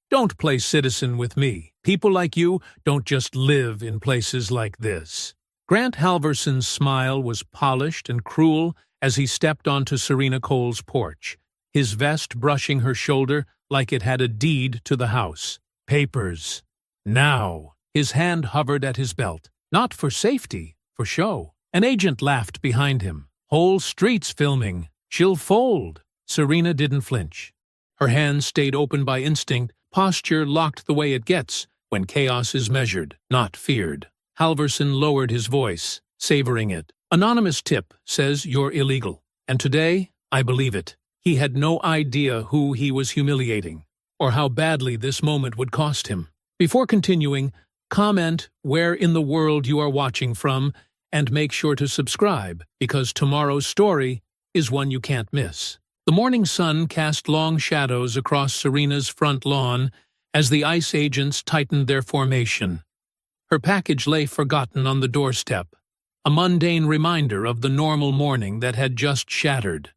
Don't play citizen with me. People like you don't just live in places like this." Grant Halverson's smile was polished and cruel as he stepped onto Serena Cole's porch, his vest brushing her shoulder like it had a deed to the house. "Papers. Now." His hand hovered at his belt. Not for safety, for show. An agent laughed behind him. "Whole streets filming. She'll fold." Serena didn't flinch. Her hands stayed open by instinct, posture locked the way it gets when chaos is measured, not feared. Halverson lowered his voice, savoring it. "Anonymous tip says you're illegal, and today I believe it." He had no idea who he was humiliating, or how badly this moment would cost him. Before continuing, comment where in the world you are watching from, and make sure to subscribe, because tomorrow's story is one you can't miss. The morning sun cast long shadows across Serena's front lawn as the ICE agents tightened their formation. Her package lay forgotten on the doorstep, a mundane reminder of the normal morning that had just shattered.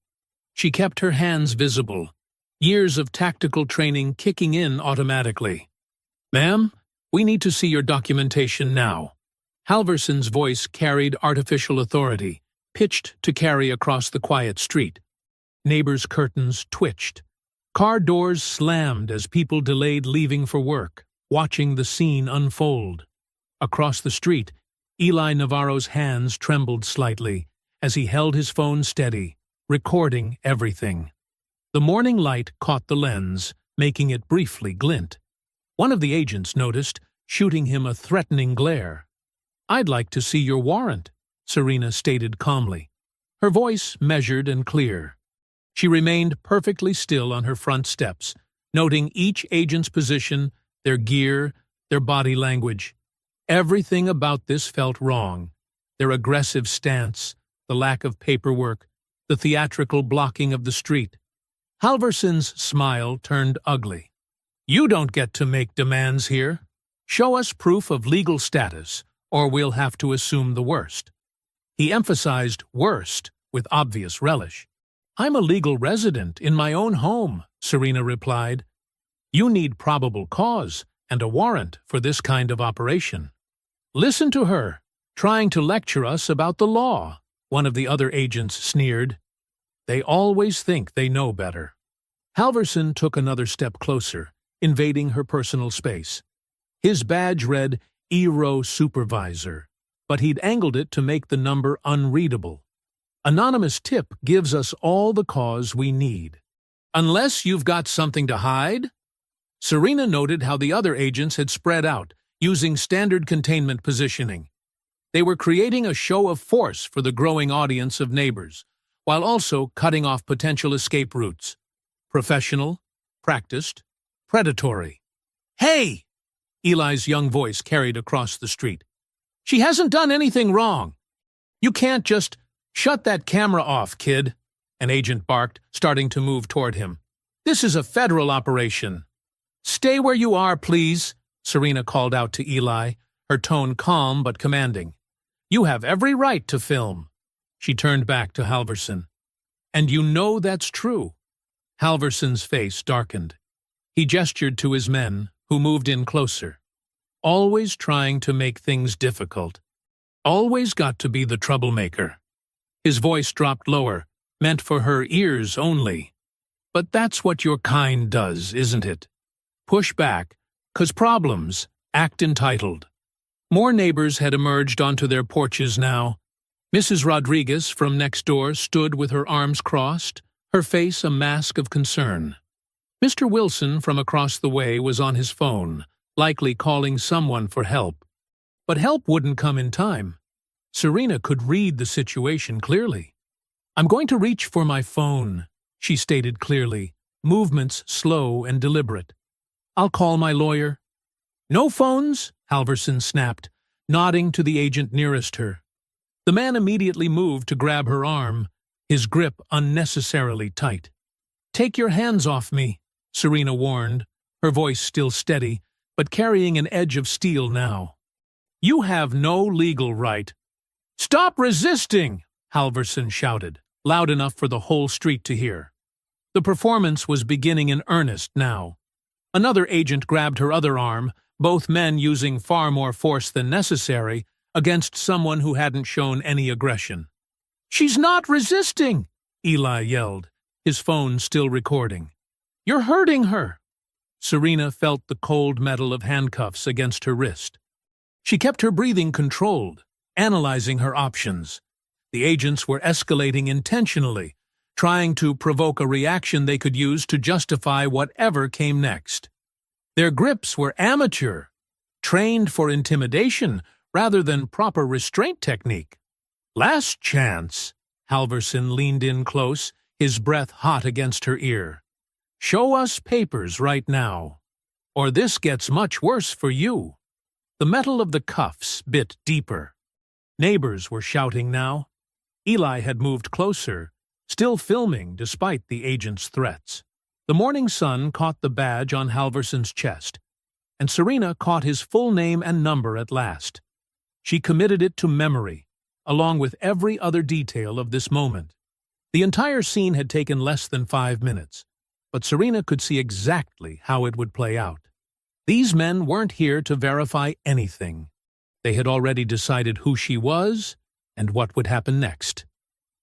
She kept her hands visible, years of tactical training kicking in automatically. "Ma'am, we need to see your documentation now." Halverson's voice carried artificial authority, pitched to carry across the quiet street. Neighbors' curtains twitched. Car doors slammed as people delayed leaving for work, watching the scene unfold. Across the street, Eli Navarro's hands trembled slightly as he held his phone steady, recording everything. The morning light caught the lens, making it briefly glint. One of the agents noticed, shooting him a threatening glare. "I'd like to see your warrant," Serena stated calmly, her voice measured and clear. She remained perfectly still on her front steps, noting each agent's position, their gear, their body language. Everything about this felt wrong. Their aggressive stance, the lack of paperwork, the theatrical blocking of the street. Halverson's smile turned ugly. "You don't get to make demands here. Show us proof of legal status, or we'll have to assume the worst." He emphasized worst with obvious relish. "I'm a legal resident in my own home," Serena replied. "You need probable cause and a warrant for this kind of operation." "Listen to her, trying to lecture us about the law," one of the other agents sneered. "They always think they know better." Halverson took another step closer, invading her personal space. His badge read ERO Supervisor, but he'd angled it to make the number unreadable. "Anonymous tip gives us all the cause we need." "Unless you've got something to hide?" Serena noted how the other agents had spread out, using standard containment positioning. They were creating a show of force for the growing audience of neighbors, while also cutting off potential escape routes. Professional, practiced, predatory. "Hey!" Eli's young voice carried across the street. "She hasn't done anything wrong. You can't just shut that camera off, kid," an agent barked, starting to move toward him. "This is a federal operation." "Stay where you are, please," Serena called out to Eli, her tone calm but commanding. "You have every right to film." She turned back to Halverson. "And you know that's true." Halverson's face darkened. He gestured to his men, who moved in closer. "Always trying to make things difficult. Always got to be the troublemaker." His voice dropped lower, meant for her ears only. "But that's what your kind does, isn't it? Push back, 'cause problems act entitled." More neighbors had emerged onto their porches now. Mrs. Rodriguez from next door stood with her arms crossed, her face a mask of concern. Mr. Wilson from across the way was on his phone, likely calling someone for help. But help wouldn't come in time. Serena could read the situation clearly. "I'm going to reach for my phone," she stated clearly, movements slow and deliberate. "I'll call my lawyer." "No phones," Halverson snapped, nodding to the agent nearest her. The man immediately moved to grab her arm, his grip unnecessarily tight. "Take your hands off me," Serena warned, her voice still steady, but carrying an edge of steel now. "You have no legal right." "Stop resisting!" Halverson shouted, loud enough for the whole street to hear. The performance was beginning in earnest now. Another agent grabbed her other arm, both men using far more force than necessary against someone who hadn't shown any aggression. "She's not resisting!" Eli yelled, his phone still recording. "You're hurting her!" Serena felt the cold metal of handcuffs against her wrist. She kept her breathing controlled, analyzing her options. The agents were escalating intentionally, trying to provoke a reaction they could use to justify whatever came next. Their grips were amateur, trained for intimidation rather than proper restraint technique. "Last chance," Halverson leaned in close, his breath hot against her ear. "Show us papers right now, or this gets much worse for you." The metal of the cuffs bit deeper. Neighbors were shouting now. Eli had moved closer, still filming despite the agent's threats. The morning sun caught the badge on Halverson's chest, and Serena caught his full name and number at last. She committed it to memory, along with every other detail of this moment. The entire scene had taken less than 5 minutes, but Serena could see exactly how it would play out. These men weren't here to verify anything. They had already decided who she was and what would happen next.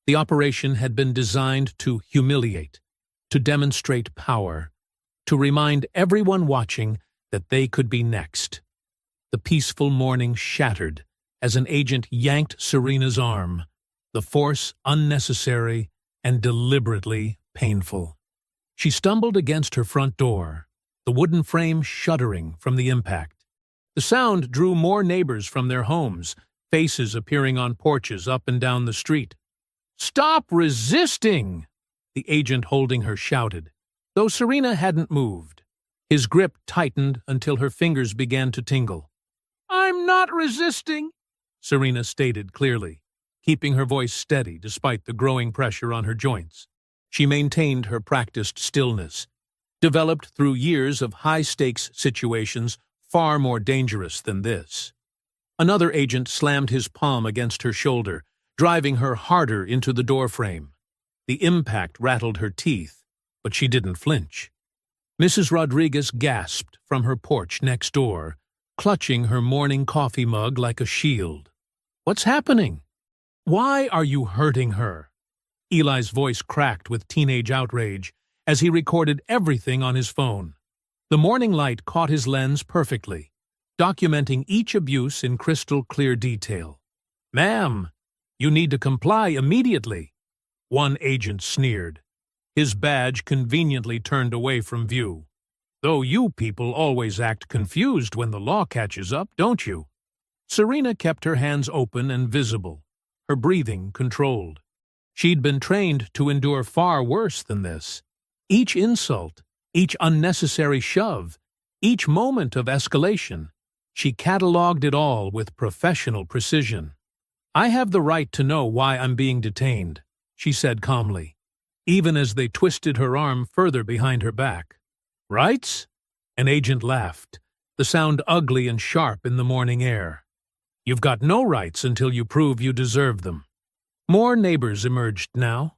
The operation had been designed to humiliate, to demonstrate power, to remind everyone watching that they could be next. The peaceful morning shattered as an agent yanked Serena's arm, the force unnecessary and deliberately painful. She stumbled against her front door, the wooden frame shuddering from the impact. The sound drew more neighbors from their homes, faces appearing on porches up and down the street. "Stop resisting!" the agent holding her shouted, though Serena hadn't moved. His grip tightened until her fingers began to tingle. "I'm not resisting," Serena stated clearly, keeping her voice steady despite the growing pressure on her joints. She maintained her practiced stillness, developed through years of high-stakes situations far more dangerous than this. Another agent slammed his palm against her shoulder, driving her harder into the doorframe. The impact rattled her teeth, but she didn't flinch. Mrs. Rodriguez gasped from her porch next door, clutching her morning coffee mug like a shield. "What's happening? Why are you hurting her?" Eli's voice cracked with teenage outrage as he recorded everything on his phone. The morning light caught his lens perfectly, documenting each abuse in crystal-clear detail. "Ma'am, you need to comply immediately," one agent sneered, his badge conveniently turned away from view. "Though you people always act confused when the law catches up, don't you?" Serena kept her hands open and visible, her breathing controlled. She'd been trained to endure far worse than this. Each insult, each unnecessary shove, each moment of escalation, she catalogued it all with professional precision. "I have the right to know why I'm being detained," she said calmly, even as they twisted her arm further behind her back. "Rights?" An agent laughed, the sound ugly and sharp in the morning air. "You've got no rights until you prove you deserve them." More neighbors emerged now.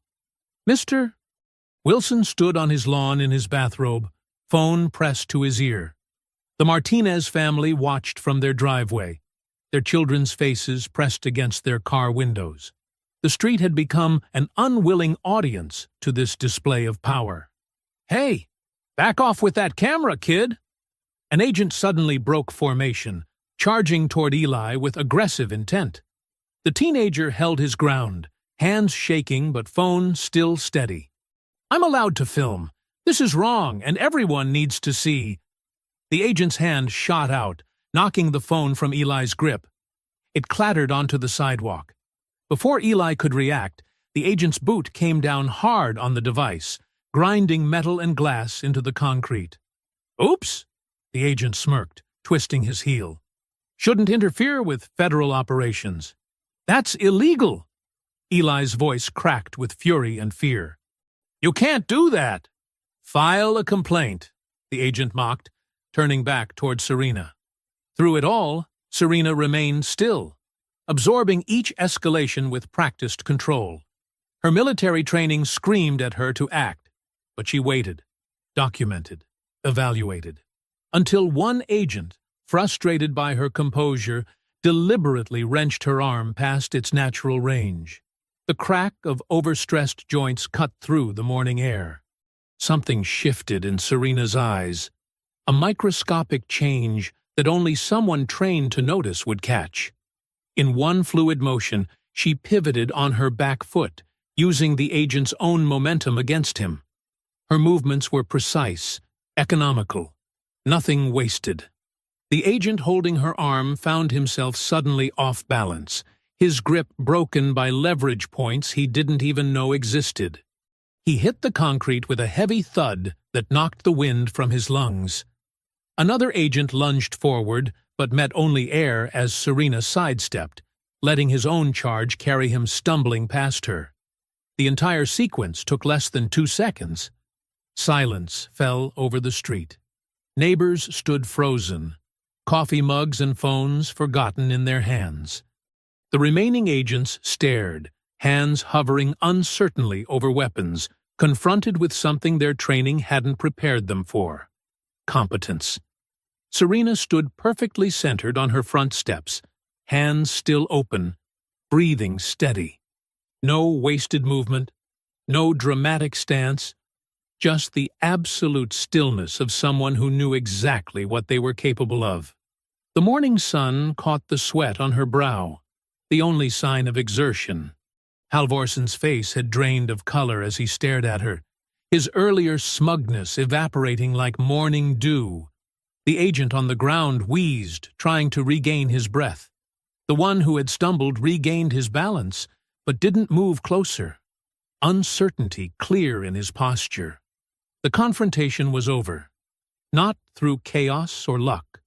"Mr. Wilson stood on his lawn in his bathrobe, phone pressed to his ear. The Martinez family watched from their driveway, their children's faces pressed against their car windows. The street had become an unwilling audience to this display of power. "Hey, back off with that camera, kid!" An agent suddenly broke formation, charging toward Eli with aggressive intent. The teenager held his ground, hands shaking but phone still steady. "I'm allowed to film. This is wrong, and everyone needs to see." The agent's hand shot out, knocking the phone from Eli's grip. It clattered onto the sidewalk. Before Eli could react, the agent's boot came down hard on the device, grinding metal and glass into the concrete. "Oops," the agent smirked, twisting his heel. "Shouldn't interfere with federal operations. That's illegal." Eli's voice cracked with fury and fear. "You can't do that." "File a complaint," the agent mocked, turning back toward Serena. Through it all, Serena remained still, absorbing each escalation with practiced control. Her military training screamed at her to act, but she waited, documented. evaluated. Until one agent, frustrated by her composure, deliberately wrenched her arm past its natural range. The crack of overstressed joints cut through the morning air. Something shifted in Serena's eyes, a microscopic change that only someone trained to notice would catch. In one fluid motion, she pivoted on her back foot, using the agent's own momentum against him. Her movements were precise, economical, nothing wasted. The agent holding her arm found himself suddenly off balance, his grip broken by leverage points he didn't even know existed. He hit the concrete with a heavy thud that knocked the wind from his lungs. Another agent lunged forward, but met only air as Serena sidestepped, letting his own charge carry him stumbling past her. The entire sequence took less than 2 seconds. Silence fell over the street. Neighbors stood frozen, coffee mugs and phones forgotten in their hands. The remaining agents stared, hands hovering uncertainly over weapons, confronted with something their training hadn't prepared them for: competence. Serena stood perfectly centered on her front steps, hands still open, breathing steady. No wasted movement, no dramatic stance, just the absolute stillness of someone who knew exactly what they were capable of. The morning sun caught the sweat on her brow, the only sign of exertion. Halvorsen's face had drained of color as he stared at her, his earlier smugness evaporating like morning dew. The agent on the ground wheezed, trying to regain his breath. The one who had stumbled regained his balance, but didn't move closer. Uncertainty clear in his posture. The confrontation was over, not through chaos or luck,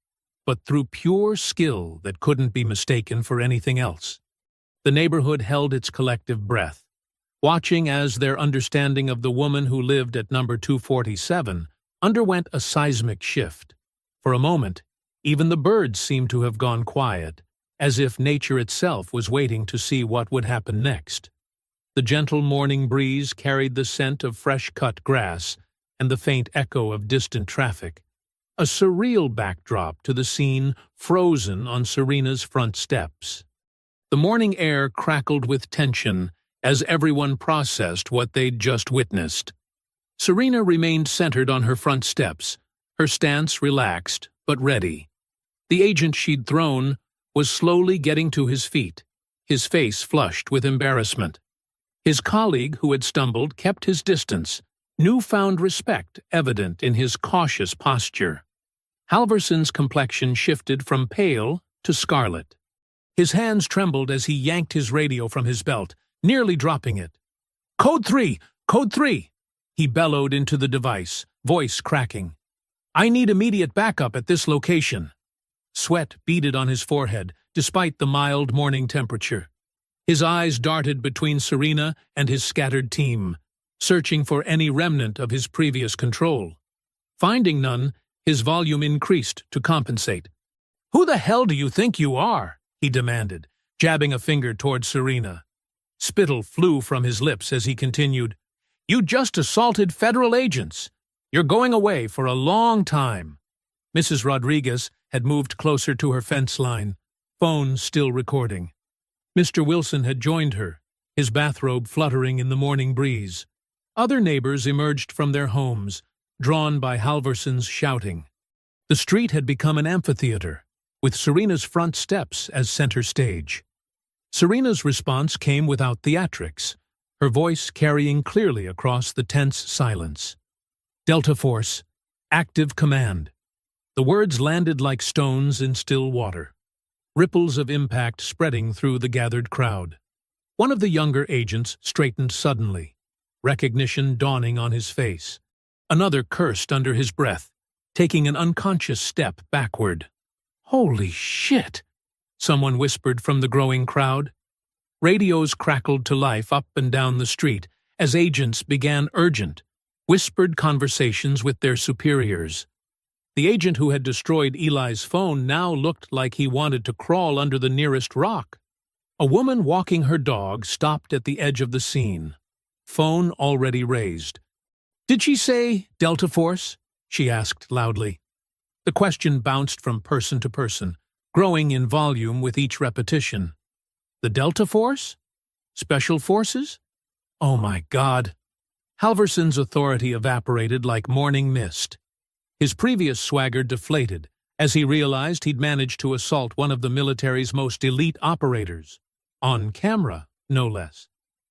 but through pure skill that couldn't be mistaken for anything else. The neighborhood held its collective breath, watching as their understanding of the woman who lived at number 247 underwent a seismic shift. For a moment, even the birds seemed to have gone quiet, as if nature itself was waiting to see what would happen next. The gentle morning breeze carried the scent of fresh-cut grass and the faint echo of distant traffic, a surreal backdrop to the scene frozen on Serena's front steps. The morning air crackled with tension as everyone processed what they'd just witnessed. Serena remained centered on her front steps, her stance relaxed but ready. The agent she'd thrown was slowly getting to his feet, his face flushed with embarrassment. His colleague who had stumbled kept his distance, newfound respect evident in his cautious posture. Halvorsen's complexion shifted from pale to scarlet. His hands trembled as he yanked his radio from his belt, nearly dropping it. "Code 3! Code 3!" He bellowed into the device, voice cracking. "I need immediate backup at this location." Sweat beaded on his forehead, despite the mild morning temperature. His eyes darted between Serena and his scattered team, searching for any remnant of his previous control. Finding none, his volume increased to compensate. "Who the hell do you think you are?" he demanded, jabbing a finger toward Serena. Spittle flew from his lips as he continued, "You just assaulted federal agents. You're going away for a long time." Mrs. Rodriguez had moved closer to her fence line, phone still recording. Mr. Wilson had joined her, his bathrobe fluttering in the morning breeze. Other neighbors emerged from their homes, drawn by Halvorsen's shouting. The street had become an amphitheater, with Serena's front steps as center stage. Serena's response came without theatrics, her voice carrying clearly across the tense silence. "Delta Force, active command." The words landed like stones in still water, ripples of impact spreading through the gathered crowd. One of the younger agents straightened suddenly, recognition dawning on his face. Another cursed under his breath, taking an unconscious step backward. "Holy shit!" someone whispered from the growing crowd. Radios crackled to life up and down the street as agents began urgent, whispered conversations with their superiors. The agent who had destroyed Eli's phone now looked like he wanted to crawl under the nearest rock. A woman walking her dog stopped at the edge of the scene, phone already raised. "Did she say Delta Force?" she asked loudly. The question bounced from person to person, growing in volume with each repetition. The Delta Force? Special Forces? Oh my God! Halverson's authority evaporated like morning mist. His previous swagger deflated as he realized he'd managed to assault one of the military's most elite operators. On camera, no less.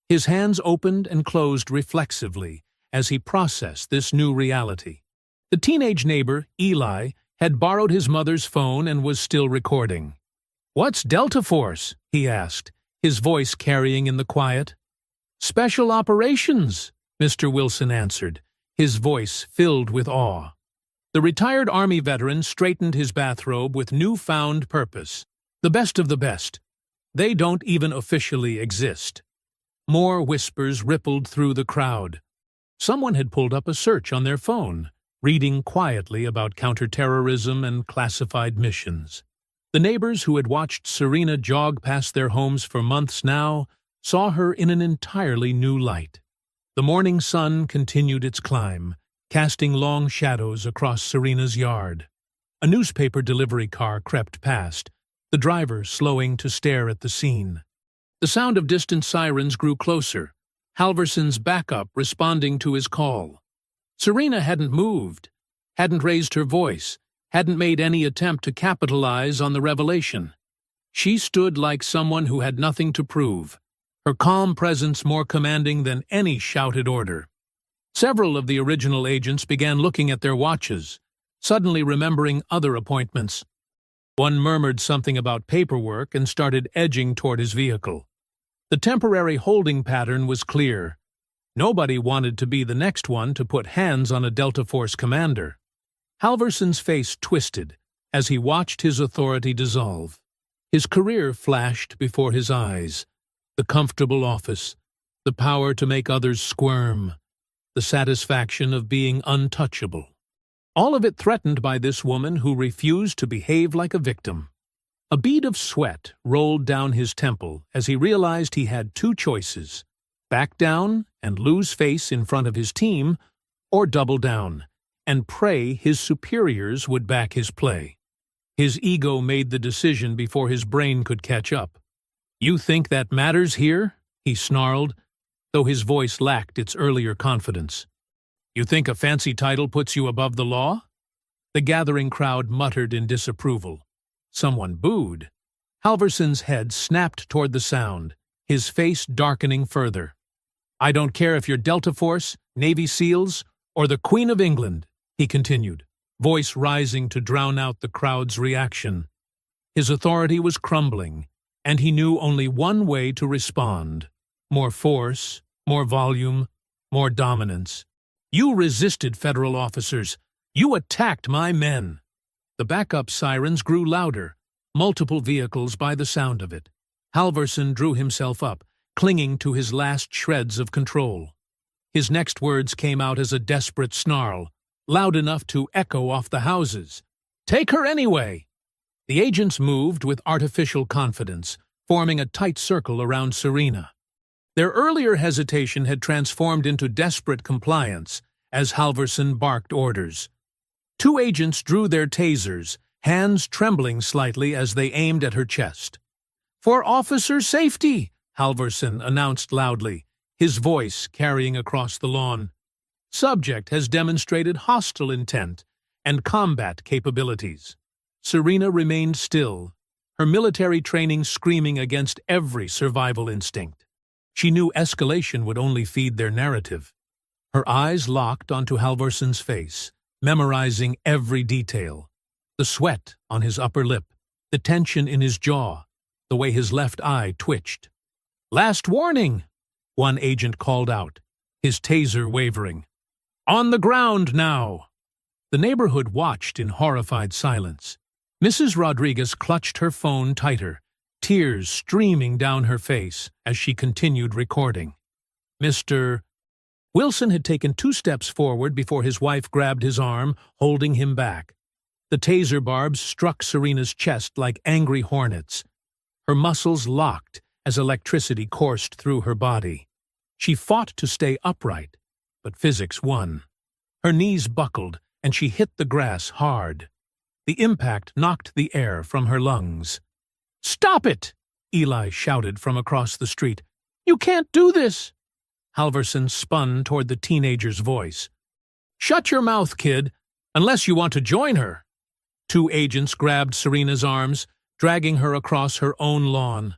His hands opened and closed reflexively as he processed this new reality. The teenage neighbor, Eli, had borrowed his mother's phone and was still recording. "What's Delta Force?" he asked, his voice carrying in the quiet. "Special Operations," Mr. Wilson answered, his voice filled with awe. The retired Army veteran straightened his bathrobe with newfound purpose. "The best of the best. They don't even officially exist." More whispers rippled through the crowd. Someone had pulled up a search on their phone, reading quietly about counterterrorism and classified missions. The neighbors who had watched Serena jog past their homes for months now saw her in an entirely new light. The morning sun continued its climb, casting long shadows across Serena's yard. A newspaper delivery car crept past, the driver slowing to stare at the scene. The sound of distant sirens grew closer, Halverson's backup responding to his call. Serena hadn't moved, hadn't raised her voice, hadn't made any attempt to capitalize on the revelation. She stood like someone who had nothing to prove, her calm presence more commanding than any shouted order. Several of the original agents began looking at their watches, suddenly remembering other appointments. One murmured something about paperwork and started edging toward his vehicle. The temporary holding pattern was clear. Nobody wanted to be the next one to put hands on a Delta Force commander. Halverson's face twisted as he watched his authority dissolve. His career flashed before his eyes. The comfortable office, the power to make others squirm, the satisfaction of being untouchable. All of it threatened by this woman who refused to behave like a victim. A bead of sweat rolled down his temple as he realized he had two choices: back down and lose face in front of his team, or double down and pray his superiors would back his play. His ego made the decision before his brain could catch up. "You think that matters here?" he snarled, though his voice lacked its earlier confidence. "You think a fancy title puts you above the law?" The gathering crowd muttered in disapproval. Someone booed. Halverson's head snapped toward the sound, his face darkening further. "I don't care if you're Delta Force, Navy SEALs, or the Queen of England," he continued, voice rising to drown out the crowd's reaction. His authority was crumbling, and he knew only one way to respond: more force, more volume, more dominance. "You resisted, federal officers. You attacked my men." The backup sirens grew louder, multiple vehicles by the sound of it. Halverson drew himself up, clinging to his last shreds of control. His next words came out as a desperate snarl, loud enough to echo off the houses. "Take her anyway!" The agents moved with artificial confidence, forming a tight circle around Serena. Their earlier hesitation had transformed into desperate compliance as Halverson barked orders. Two agents drew their tasers, hands trembling slightly as they aimed at her chest. "For officer safety," Halverson announced loudly, his voice carrying across the lawn. "Subject has demonstrated hostile intent and combat capabilities." Serena remained still, her military training screaming against every survival instinct. She knew escalation would only feed their narrative. Her eyes locked onto Halverson's face, memorizing every detail. The sweat on his upper lip, the tension in his jaw, the way his left eye twitched. "Last warning," one agent called out, his taser wavering. "On the ground now!" The neighborhood watched in horrified silence. Mrs. Rodriguez clutched her phone tighter, tears streaming down her face as she continued recording. Mr. Wilson had taken 2 steps forward before his wife grabbed his arm, holding him back. The taser barbs struck Serena's chest like angry hornets. Her muscles locked as electricity coursed through her body. She fought to stay upright, but physics won. Her knees buckled and she hit the grass hard. The impact knocked the air from her lungs. "Stop it!" Eli shouted from across the street. "You can't do this!" Halverson spun toward the teenager's voice. "Shut your mouth, kid, unless you want to join her." Two agents grabbed Serena's arms, dragging her across her own lawn.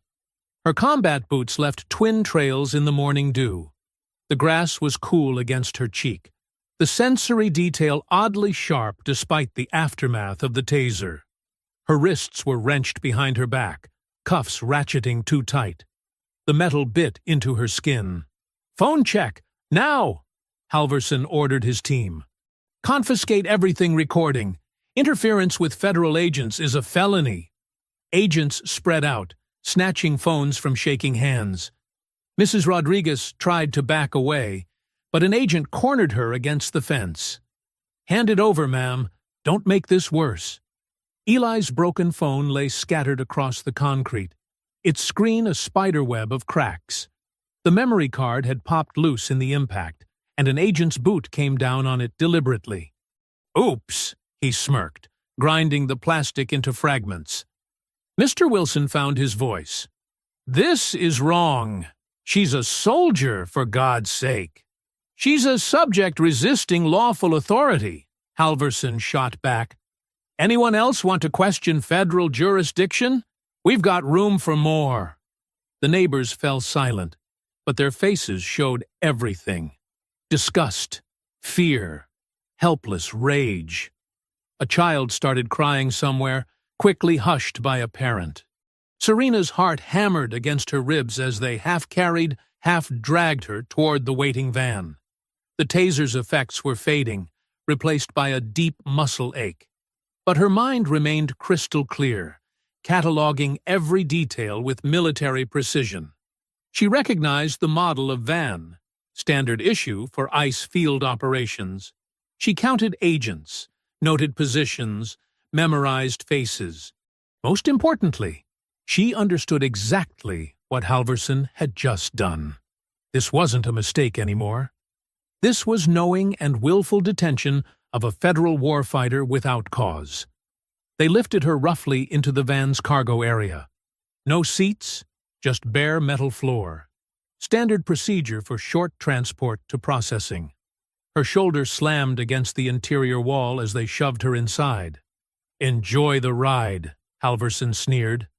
Her combat boots left twin trails in the morning dew. The grass was cool against her cheek, the sensory detail oddly sharp despite the aftermath of the taser. Her wrists were wrenched behind her back, cuffs ratcheting too tight. The metal bit into her skin. "Phone check, now!" Halverson ordered his team. "Confiscate everything recording. Interference with federal agents is a felony." Agents spread out, snatching phones from shaking hands. Mrs. Rodriguez tried to back away, but an agent cornered her against the fence. "Hand it over, ma'am. Don't make this worse." Eli's broken phone lay scattered across the concrete, its screen a spiderweb of cracks. The memory card had popped loose in the impact, and an agent's boot came down on it deliberately. "Oops," he smirked, grinding the plastic into fragments. Mr. Wilson found his voice. "This is wrong. She's a soldier, for God's sake." "She's a subject resisting lawful authority," Halverson shot back. "Anyone else want to question federal jurisdiction? We've got room for more." The neighbors fell silent, but their faces showed everything. Disgust, fear, helpless rage. A child started crying somewhere, quickly hushed by a parent. Serena's heart hammered against her ribs as they half-carried, half-dragged her toward the waiting van. The taser's effects were fading, replaced by a deep muscle ache. But her mind remained crystal clear, cataloging every detail with military precision. She recognized the model of van, standard issue for ICE field operations. She counted agents, noted positions, memorized faces. Most importantly, she understood exactly what Halverson had just done. This wasn't a mistake anymore. This was knowing and willful detention of a federal warfighter without cause. They lifted her roughly into the van's cargo area. No seats, just bare metal floor. Standard procedure for short transport to processing. Her shoulder slammed against the interior wall as they shoved her inside. "Enjoy the ride," Halverson sneered.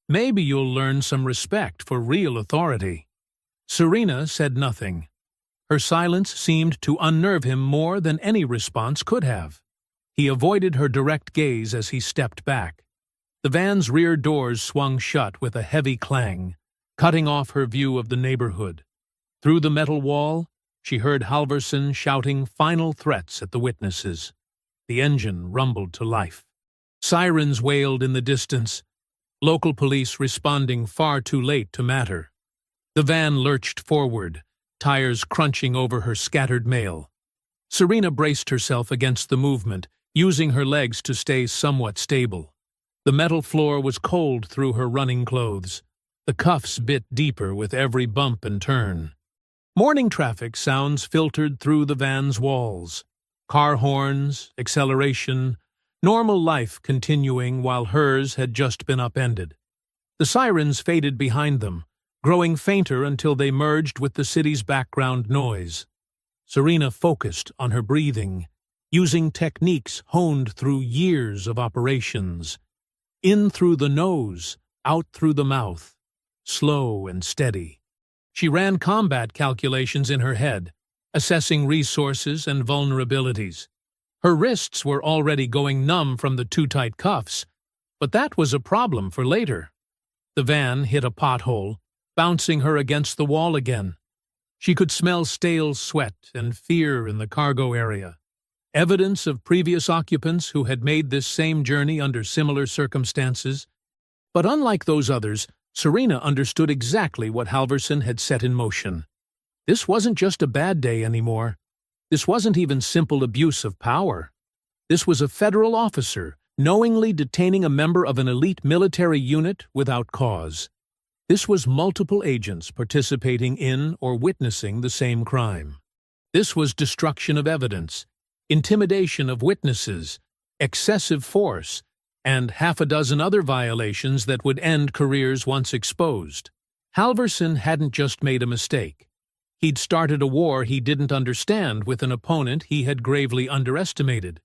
"Maybe you'll learn some respect for real authority." Serena said nothing. Her silence seemed to unnerve him more than any response could have. He avoided her direct gaze as he stepped back. The van's rear doors swung shut with a heavy clang, cutting off her view of the neighborhood. Through the metal wall, she heard Halverson shouting final threats at the witnesses. The engine rumbled to life. Sirens wailed in the distance, local police responding far too late to matter. The van lurched forward, tires crunching over her scattered mail. Serena braced herself against the movement, using her legs to stay somewhat stable. The metal floor was cold through her running clothes. The cuffs bit deeper with every bump and turn. Morning traffic sounds filtered through the van's walls. Car horns, acceleration, normal life continuing while hers had just been upended. The sirens faded behind them, growing fainter until they merged with the city's background noise. Serena focused on her breathing, using techniques honed through years of operations. In through the nose, out through the mouth, slow and steady. She ran combat calculations in her head, assessing resources and vulnerabilities. Her wrists were already going numb from the too tight cuffs, but that was a problem for later. The van hit a pothole, bouncing her against the wall again. She could smell stale sweat and fear in the cargo area. Evidence of previous occupants who had made this same journey under similar circumstances. But unlike those others, Serena understood exactly what Halverson had set in motion. This wasn't just a bad day anymore. This wasn't even simple abuse of power. This was a federal officer knowingly detaining a member of an elite military unit without cause. This was multiple agents participating in or witnessing the same crime. This was destruction of evidence, intimidation of witnesses, excessive force, and half a dozen other violations that would end careers once exposed. Halverson hadn't just made a mistake. He'd started a war he didn't understand with an opponent he had gravely underestimated.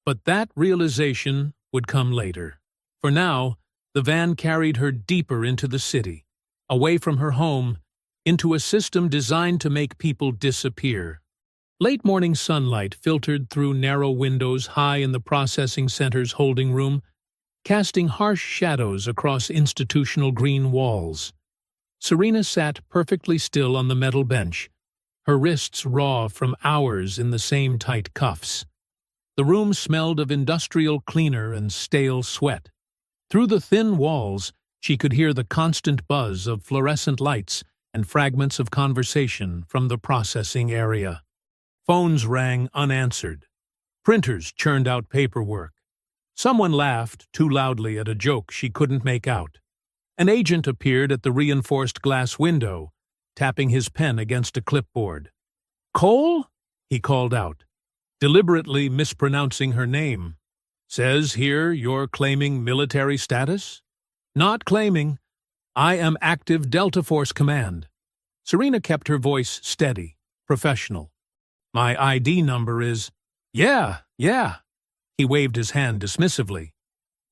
But that realization would come later. For now, the van carried her deeper into the city, away from her home, into a system designed to make people disappear. Late morning sunlight filtered through narrow windows high in the processing center's holding room, casting harsh shadows across institutional green walls. Serena sat perfectly still on the metal bench, her wrists raw from hours in the same tight cuffs. The room smelled of industrial cleaner and stale sweat. Through the thin walls, she could hear the constant buzz of fluorescent lights and fragments of conversation from the processing area. Phones rang unanswered. Printers churned out paperwork. Someone laughed too loudly at a joke she couldn't make out. An agent appeared at the reinforced glass window, tapping his pen against a clipboard. "Cole?" he called out, deliberately mispronouncing her name. "Says here you're claiming military status?" "Not claiming. I am active Delta Force Command." Serena kept her voice steady, professional. "My ID number is—" Yeah. He waved his hand dismissively.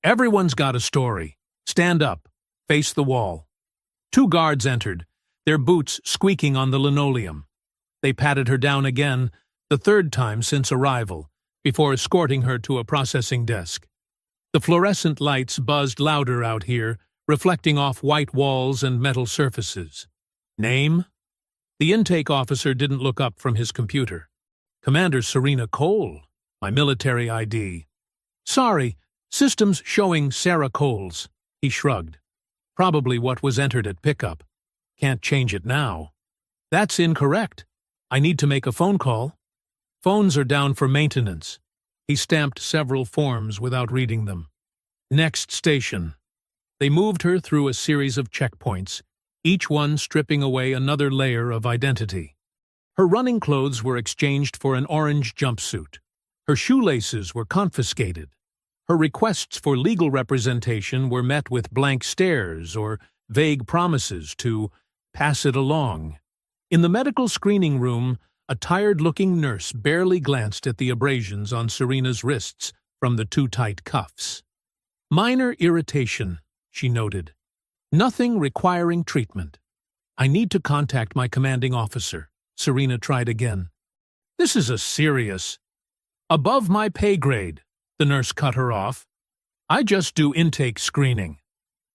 "Everyone's got a story. Stand up. Face the wall." 2 guards entered, their boots squeaking on the linoleum. They patted her down again, the 3rd time since arrival, before escorting her to a processing desk. The fluorescent lights buzzed louder out here, reflecting off white walls and metal surfaces. "Name?" The intake officer didn't look up from his computer. "Commander Serena Cole. My military ID." "Sorry, system's showing Sarah Cole's." He shrugged. "Probably what was entered at pickup. Can't change it now." "That's incorrect. I need to make a phone call." "Phones are down for maintenance." He stamped several forms without reading them. "Next station." They moved her through a series of checkpoints, each one stripping away another layer of identity. Her running clothes were exchanged for an orange jumpsuit. Her shoelaces were confiscated. Her requests for legal representation were met with blank stares or vague promises to pass it along. In the medical screening room, a tired-looking nurse barely glanced at the abrasions on Serena's wrists from the too tight cuffs. "Minor irritation," she noted. "Nothing requiring treatment." "I need to contact my commanding officer," Serena tried again. "This is a serious—" "Above my pay grade," the nurse cut her off. "I just do intake screening."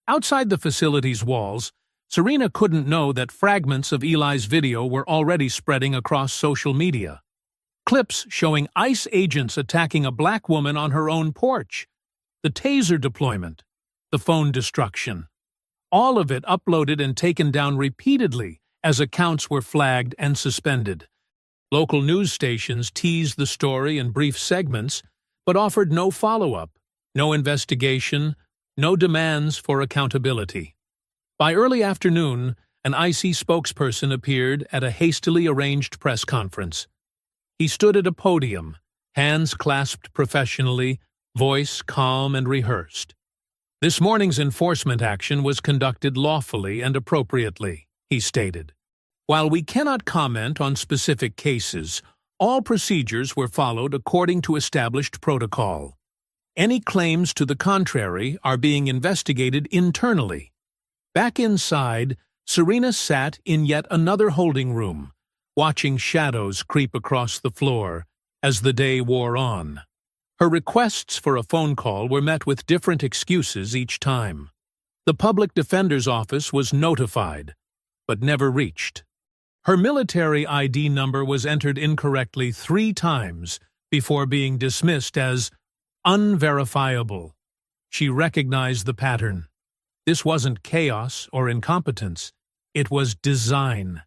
Outside the facility's walls, Serena couldn't know that fragments of Eli's video were already spreading across social media. Clips showing ICE agents attacking a black woman on her own porch, the taser deployment, the phone destruction. All of it uploaded and taken down repeatedly as accounts were flagged and suspended. Local news stations teased the story in brief segments, but offered no follow-up, no investigation, no demands for accountability. By early afternoon, an ICE spokesperson appeared at a hastily arranged press conference. He stood at a podium, hands clasped professionally, voice calm and rehearsed. "This morning's enforcement action was conducted lawfully and appropriately," he stated. "While we cannot comment on specific cases, all procedures were followed according to established protocol. Any claims to the contrary are being investigated internally." Back inside, Serena sat in yet another holding room, watching shadows creep across the floor as the day wore on. Her requests for a phone call were met with different excuses each time. The public defender's office was notified, but never reached. Her military ID number was entered incorrectly 3 times before being dismissed as unverifiable. She recognized the pattern. This wasn't chaos or incompetence. It was design.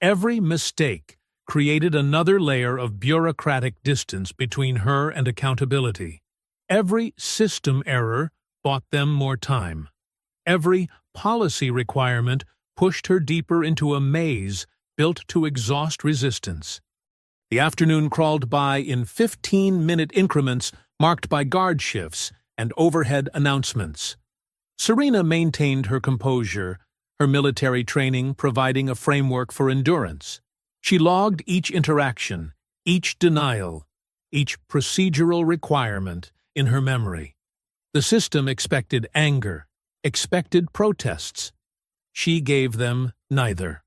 Every mistake created another layer of bureaucratic distance between her and accountability. Every system error bought them more time. Every policy requirement pushed her deeper into a maze built to exhaust resistance. The afternoon crawled by in 15-minute increments marked by guard shifts and overhead announcements. Serena maintained her composure, her military training providing a framework for endurance. She logged each interaction, each denial, each procedural requirement in her memory. The system expected anger, expected protests. She gave them neither.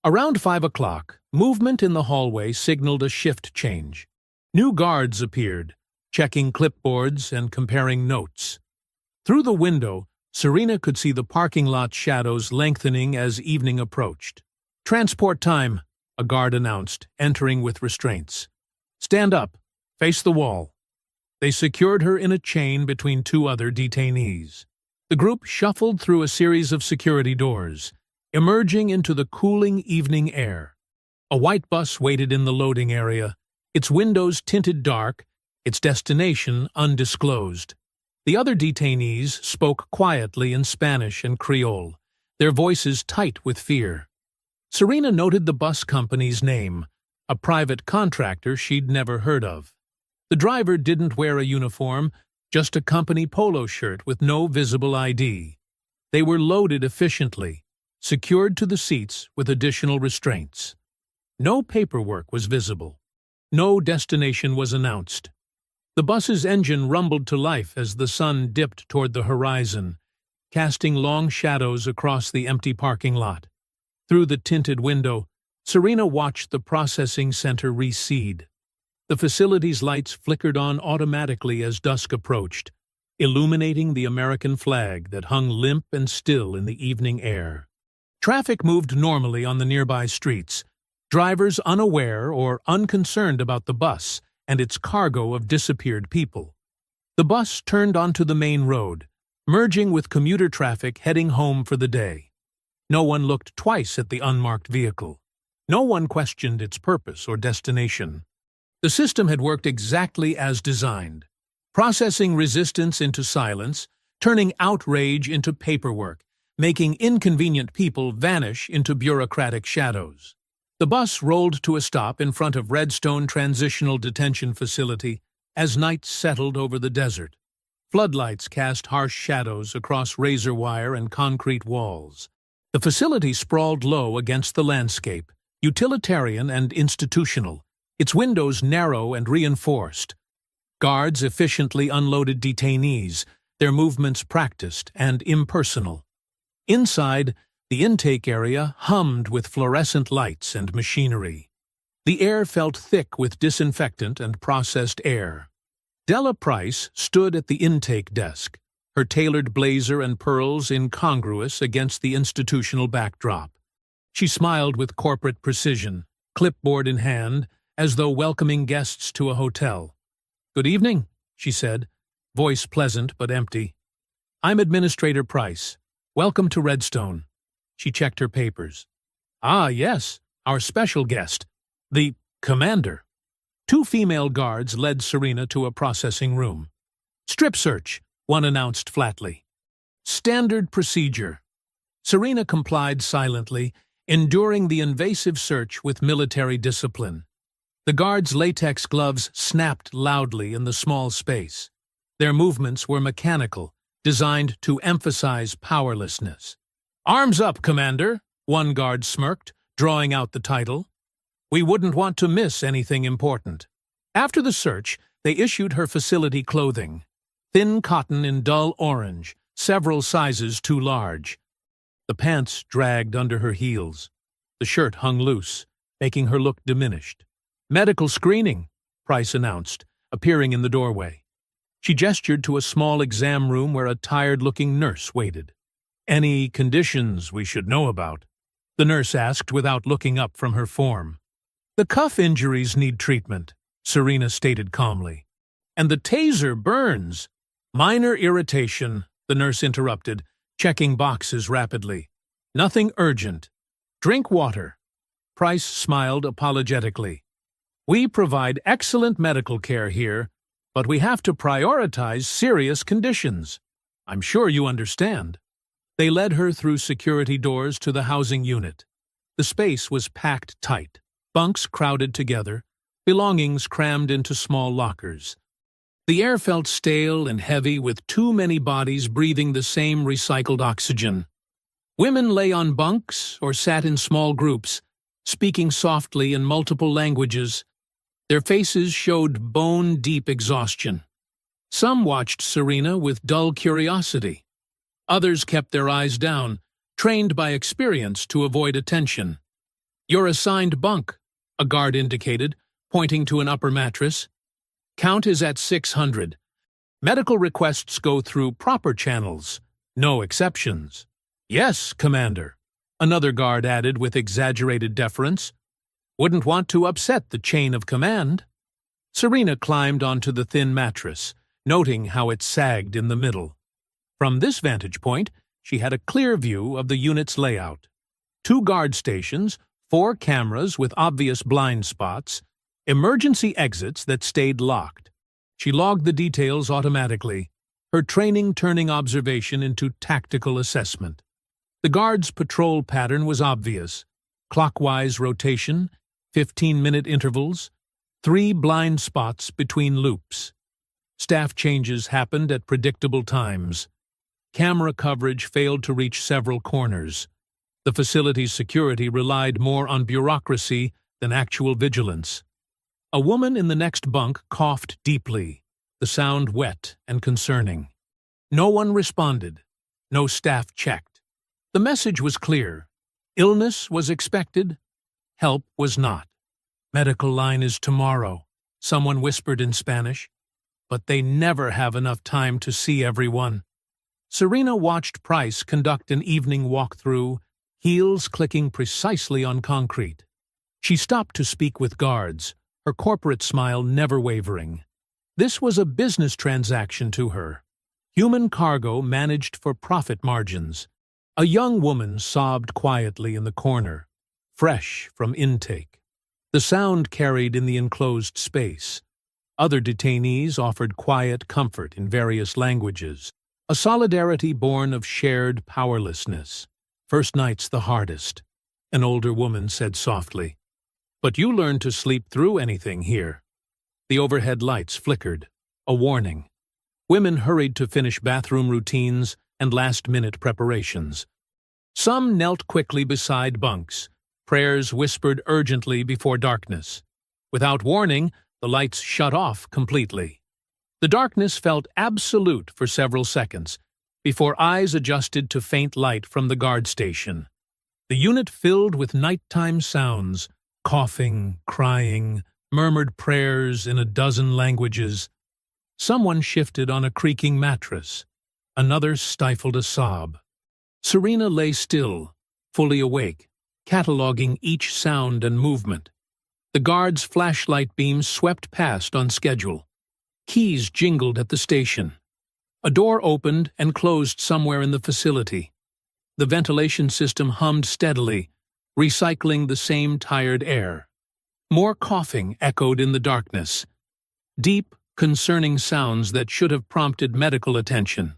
Around 5 o'clock, movement in the hallway signaled a shift change. New guards appeared, checking clipboards and comparing notes. Through the window, Serena could see the parking lot shadows lengthening as evening approached. "Transport time," a guard announced, entering with restraints. "Stand up. Face the wall." They secured her in a chain between two other detainees. The group shuffled through a series of security doors, emerging into the cooling evening air. A white bus waited in the loading area, its windows tinted dark, its destination undisclosed. The other detainees spoke quietly in Spanish and Creole, their voices tight with fear. Serena noted the bus company's name, a private contractor she'd never heard of. The driver didn't wear a uniform, just a company polo shirt with no visible ID. They were loaded efficiently, secured to the seats with additional restraints. No paperwork was visible. No destination was announced. The bus's engine rumbled to life as the sun dipped toward the horizon, casting long shadows across the empty parking lot. Through the tinted window, Serena watched the processing center recede. The facility's lights flickered on automatically as dusk approached, illuminating the American flag that hung limp and still in the evening air. Traffic moved normally on the nearby streets, drivers unaware or unconcerned about the bus and its cargo of disappeared people. The bus turned onto the main road, merging with commuter traffic heading home for the day. No one looked twice at the unmarked vehicle. No one questioned its purpose or destination. The system had worked exactly as designed, processing resistance into silence, turning outrage into paperwork, making inconvenient people vanish into bureaucratic shadows. The bus rolled to a stop in front of Redstone Transitional Detention Facility as night settled over the desert. Floodlights cast harsh shadows across razor wire and concrete walls. The facility sprawled low against the landscape, utilitarian and institutional, its windows narrow and reinforced. Guards efficiently unloaded detainees, their movements practiced and impersonal. Inside, the intake area hummed with fluorescent lights and machinery. The air felt thick with disinfectant and processed air. Della Price stood at the intake desk, her tailored blazer and pearls incongruous against the institutional backdrop. She smiled with corporate precision, clipboard in hand, as though welcoming guests to a hotel. "Good evening," she said, voice pleasant but empty. "I'm Administrator Price. Welcome to Redstone." She checked her papers. "Ah, yes, our special guest, the commander." Two female guards led Serena to a processing room. "Strip search," one announced flatly. "Standard procedure." Serena complied silently, enduring the invasive search with military discipline. The guards' latex gloves snapped loudly in the small space. Their movements were mechanical, designed to emphasize powerlessness. "Arms up, Commander," one guard smirked, drawing out the title. "We wouldn't want to miss anything important." After the search, they issued her facility clothing. Thin cotton in dull orange, several sizes too large. The pants dragged under her heels. The shirt hung loose, making her look diminished. "Medical screening," Price announced, appearing in the doorway. She gestured to a small exam room where a tired-looking nurse waited. "Any conditions we should know about?" the nurse asked without looking up from her form. "The cuff injuries need treatment," Serena stated calmly. "And the taser burns." "Minor irritation," the nurse interrupted, checking boxes rapidly. "Nothing urgent. Drink water." Price smiled apologetically. "We provide excellent medical care here, but we have to prioritize serious conditions. I'm sure you understand." They led her through security doors to the housing unit. The space was packed tight, bunks crowded together, belongings crammed into small lockers. The air felt stale and heavy with too many bodies breathing the same recycled oxygen. Women lay on bunks or sat in small groups, speaking softly in multiple languages. Their faces showed bone-deep exhaustion. Some watched Serena with dull curiosity. Others kept their eyes down, trained by experience to avoid attention. "Your assigned bunk," a guard indicated, pointing to an upper mattress. "Count is at 600. Medical requests go through proper channels. No exceptions." "Yes, Commander," another guard added with exaggerated deference. "Wouldn't want to upset the chain of command." Serena climbed onto the thin mattress, noting how it sagged in the middle. From this vantage point, she had a clear view of the unit's layout. 2 guard stations, 4 cameras with obvious blind spots, emergency exits that stayed locked. She logged the details automatically, her training turning observation into tactical assessment. The guard's patrol pattern was obvious: clockwise rotation, 15-minute intervals, 3 blind spots between loops. Staff changes happened at predictable times. Camera coverage failed to reach several corners. The facility's security relied more on bureaucracy than actual vigilance. A woman in the next bunk coughed deeply, the sound wet and concerning. No one responded. No staff checked. The message was clear. Illness was expected. Help was not. "Medical line is tomorrow," someone whispered in Spanish. "But they never have enough time to see everyone." Serena watched Price conduct an evening walkthrough, heels clicking precisely on concrete. She stopped to speak with guards, her corporate smile never wavering. This was a business transaction to her. Human cargo managed for profit margins. A young woman sobbed quietly in the corner, fresh from intake. The sound carried in the enclosed space. Other detainees offered quiet comfort in various languages, a solidarity born of shared powerlessness. "First night's the hardest," an older woman said softly. "But you learn to sleep through anything here." The overhead lights flickered, a warning. Women hurried to finish bathroom routines and last-minute preparations. Some knelt quickly beside bunks, prayers whispered urgently before darkness. Without warning, the lights shut off completely. The darkness felt absolute for several seconds, before eyes adjusted to faint light from the guard station. The unit filled with nighttime sounds, coughing, crying, murmured prayers in a dozen languages. Someone shifted on a creaking mattress. Another stifled a sob. Serena lay still, fully awake, cataloging each sound and movement. The guard's flashlight beams swept past on schedule. Keys jingled at the station. A door opened and closed somewhere in the facility. The ventilation system hummed steadily, recycling the same tired air. More coughing echoed in the darkness. Deep, concerning sounds that should have prompted medical attention.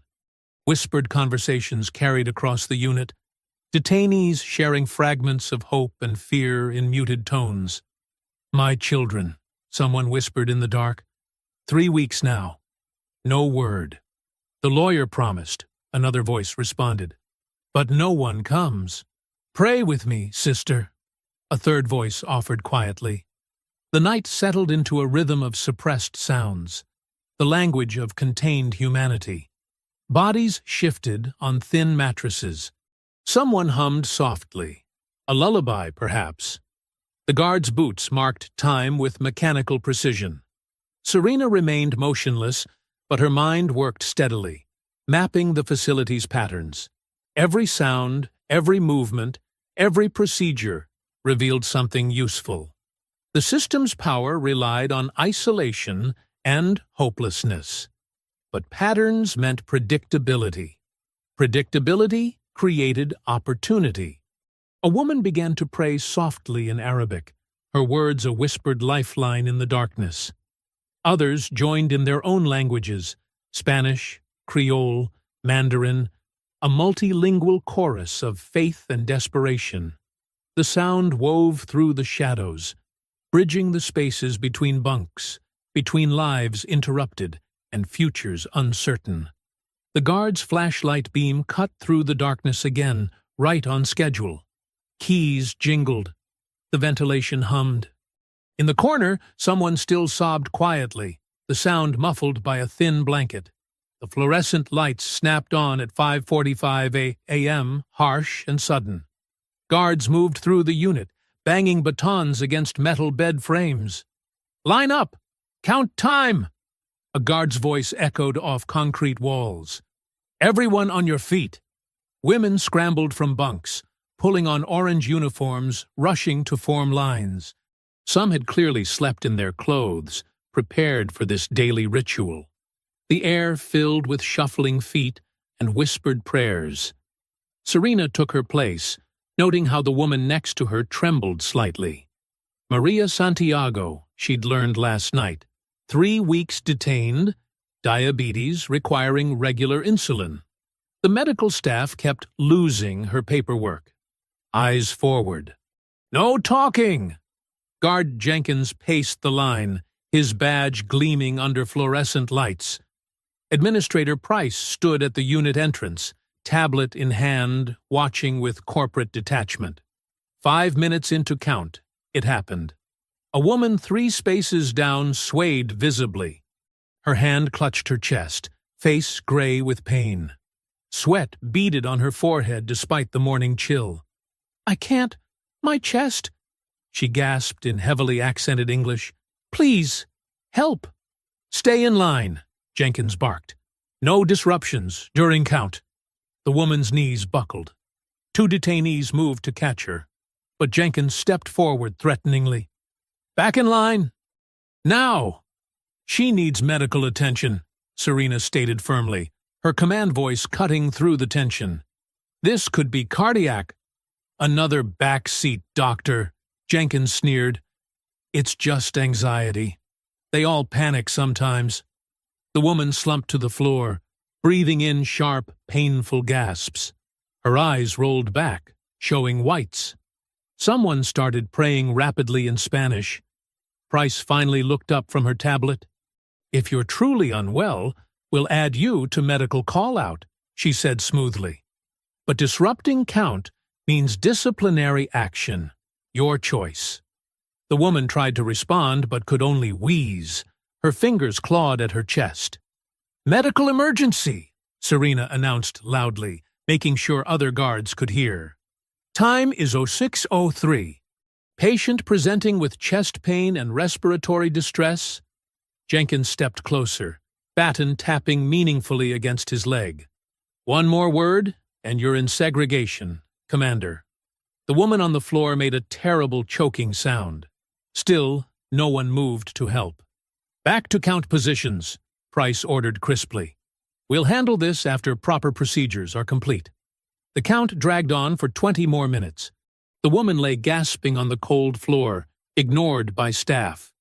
Whispered conversations carried across the unit, detainees sharing fragments of hope and fear in muted tones. "My children," someone whispered in the dark. 3 weeks now. No word. "The lawyer promised," another voice responded. "But no one comes." "Pray with me, sister," a third voice offered quietly. The night settled into a rhythm of suppressed sounds, the language of contained humanity. Bodies shifted on thin mattresses. Someone hummed softly, a lullaby perhaps. The guard's boots marked time with mechanical precision. Serena remained motionless, but her mind worked steadily, mapping the facility's patterns. Every sound, every movement, every procedure revealed something useful. The system's power relied on isolation and hopelessness. But patterns meant predictability. Predictability created opportunity. A woman began to pray softly in Arabic, her words a whispered lifeline in the darkness. Others joined in their own languages, Spanish, Creole, Mandarin, a multilingual chorus of faith and desperation. The sound wove through the shadows, bridging the spaces between bunks, between lives interrupted and futures uncertain. The guard's flashlight beam cut through the darkness again, right on schedule. Keys jingled. The ventilation hummed. In the corner, someone still sobbed quietly, the sound muffled by a thin blanket. The fluorescent lights snapped on at 5:45 a.m., harsh and sudden. Guards moved through the unit, banging batons against metal bed frames. "Line up! Count time!" A guard's voice echoed off concrete walls. "Everyone on your feet!" Women scrambled from bunks, pulling on orange uniforms, rushing to form lines. Some had clearly slept in their clothes, prepared for this daily ritual. The air filled with shuffling feet and whispered prayers. Serena took her place, noting how the woman next to her trembled slightly. Maria Santiago, she'd learned last night. 3 weeks detained, diabetes requiring regular insulin. The medical staff kept losing her paperwork. Eyes forward. "No talking!" Guard Jenkins paced the line, his badge gleaming under fluorescent lights. Administrator Price stood at the unit entrance, tablet in hand, watching with corporate detachment. 5 minutes into count, it happened. A woman 3 spaces down swayed visibly. Her hand clutched her chest, face gray with pain. Sweat beaded on her forehead despite the morning chill. "I can't. My chest," she gasped in heavily accented English. "Please, help." "Stay in line," Jenkins barked. "No disruptions during count." The woman's knees buckled. 2 detainees moved to catch her, but Jenkins stepped forward threateningly. "Back in line. Now!" "She needs medical attention," Serena stated firmly, her command voice cutting through the tension. "This could be cardiac." "Another backseat doctor," Jenkins sneered. "It's just anxiety. They all panic sometimes." The woman slumped to the floor, breathing in sharp, painful gasps. Her eyes rolled back, showing whites. Someone started praying rapidly in Spanish. Price finally looked up from her tablet. "If you're truly unwell, we'll add you to medical call-out," she said smoothly. "But disrupting count means disciplinary action. Your choice." The woman tried to respond but could only wheeze. Her fingers clawed at her chest. "Medical emergency," Serena announced loudly, making sure other guards could hear. "Time is 06:03. Patient presenting with chest pain and respiratory distress." Jenkins stepped closer, baton tapping meaningfully against his leg. "One more word, and you're in segregation, Commander." The woman on the floor made a terrible choking sound. Still, no one moved to help. "Back to count positions," Price ordered crisply. "We'll handle this after proper procedures are complete." The count dragged on for 20 more minutes. The woman lay gasping on the cold floor, ignored by staff.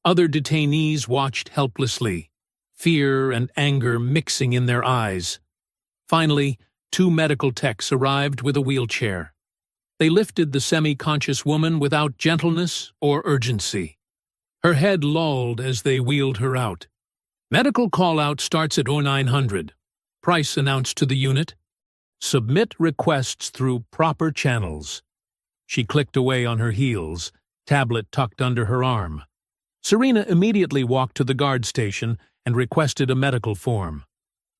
Other detainees watched helplessly, fear and anger mixing in their eyes. Finally, 2 medical techs arrived with a wheelchair. They lifted the semi-conscious woman without gentleness or urgency. Her head lolled as they wheeled her out. "Medical call-out starts at 0900, Price announced to the unit. "Submit requests through proper channels." She clicked away on her heels, tablet tucked under her arm. Serena immediately walked to the guard station and requested a medical form.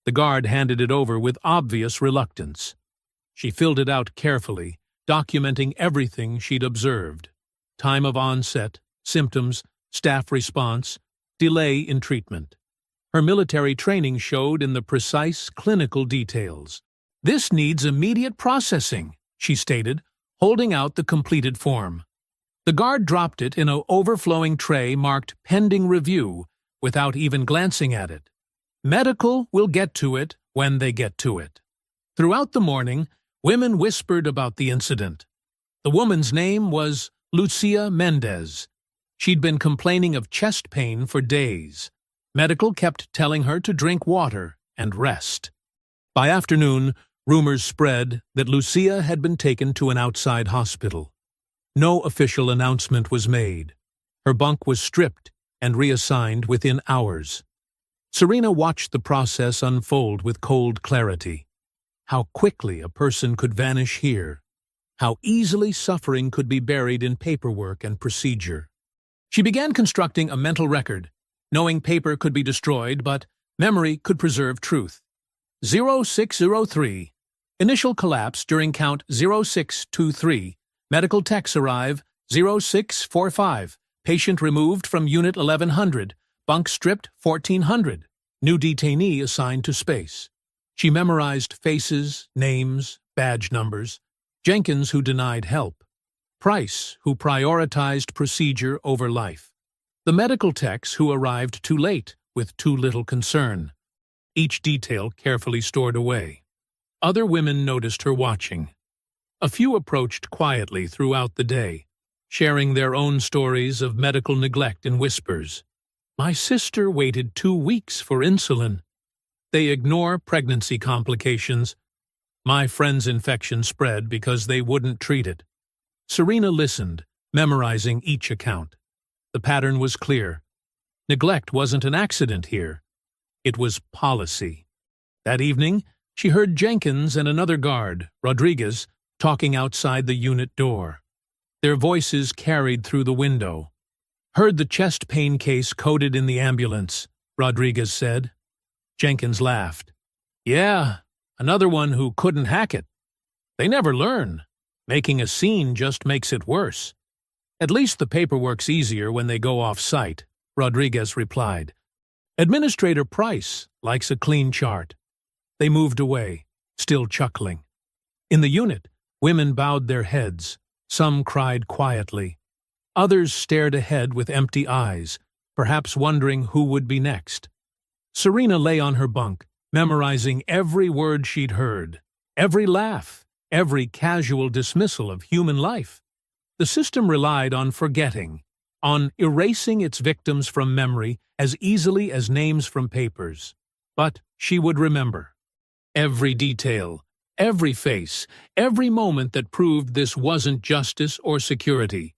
The guard handed it over with obvious reluctance. She filled it out carefully, documenting everything she'd observed: time of onset, symptoms, staff response, delay in treatment. Her military training showed in the precise clinical details. "This needs immediate processing," she stated, holding out the completed form. The guard dropped it in an overflowing tray marked "Pending Review" without even glancing at it. "Medical will get to it when they get to it." Throughout the morning, women whispered about the incident. The woman's name was Lucia Mendez. She'd been complaining of chest pain for days. Medical kept telling her to drink water and rest. By afternoon, rumors spread that Lucia had been taken to an outside hospital. No official announcement was made. Her bunk was stripped and reassigned within hours. Serena watched the process unfold with cold clarity. How quickly a person could vanish here. How easily suffering could be buried in paperwork and procedure. She began constructing a mental record, knowing paper could be destroyed, but memory could preserve truth. 0603. Initial collapse during count 0623. Medical techs arrive 0645. Patient removed from Unit 1100. Bunk stripped 1400. New detainee assigned to space. She memorized faces, names, badge numbers. Jenkins, who denied help. Price, who prioritized procedure over life. The medical techs who arrived too late, with too little concern. Each detail carefully stored away. Other women noticed her watching. A few approached quietly throughout the day, sharing their own stories of medical neglect in whispers. My sister waited 2 weeks for insulin. They ignore pregnancy complications. My friend's infection spread because they wouldn't treat it. Serena listened, memorizing each account. The pattern was clear. Neglect wasn't an accident here. It was policy. That evening, she heard Jenkins and another guard, Rodriguez, talking outside the unit door. Their voices carried through the window. Heard the chest pain case coded in the ambulance, Rodriguez said. Jenkins laughed. Yeah, another one who couldn't hack it. They never learn. Making a scene just makes it worse. At least the paperwork's easier when they go off-site, Rodriguez replied. Administrator Price likes a clean chart. They moved away, still chuckling. In the unit, women bowed their heads. Some cried quietly. Others stared ahead with empty eyes, perhaps wondering who would be next. Serena lay on her bunk, memorizing every word she'd heard, every laugh, every casual dismissal of human life. The system relied on forgetting, on erasing its victims from memory as easily as names from papers. But she would remember. Every detail, every face, every moment that proved this wasn't justice or security.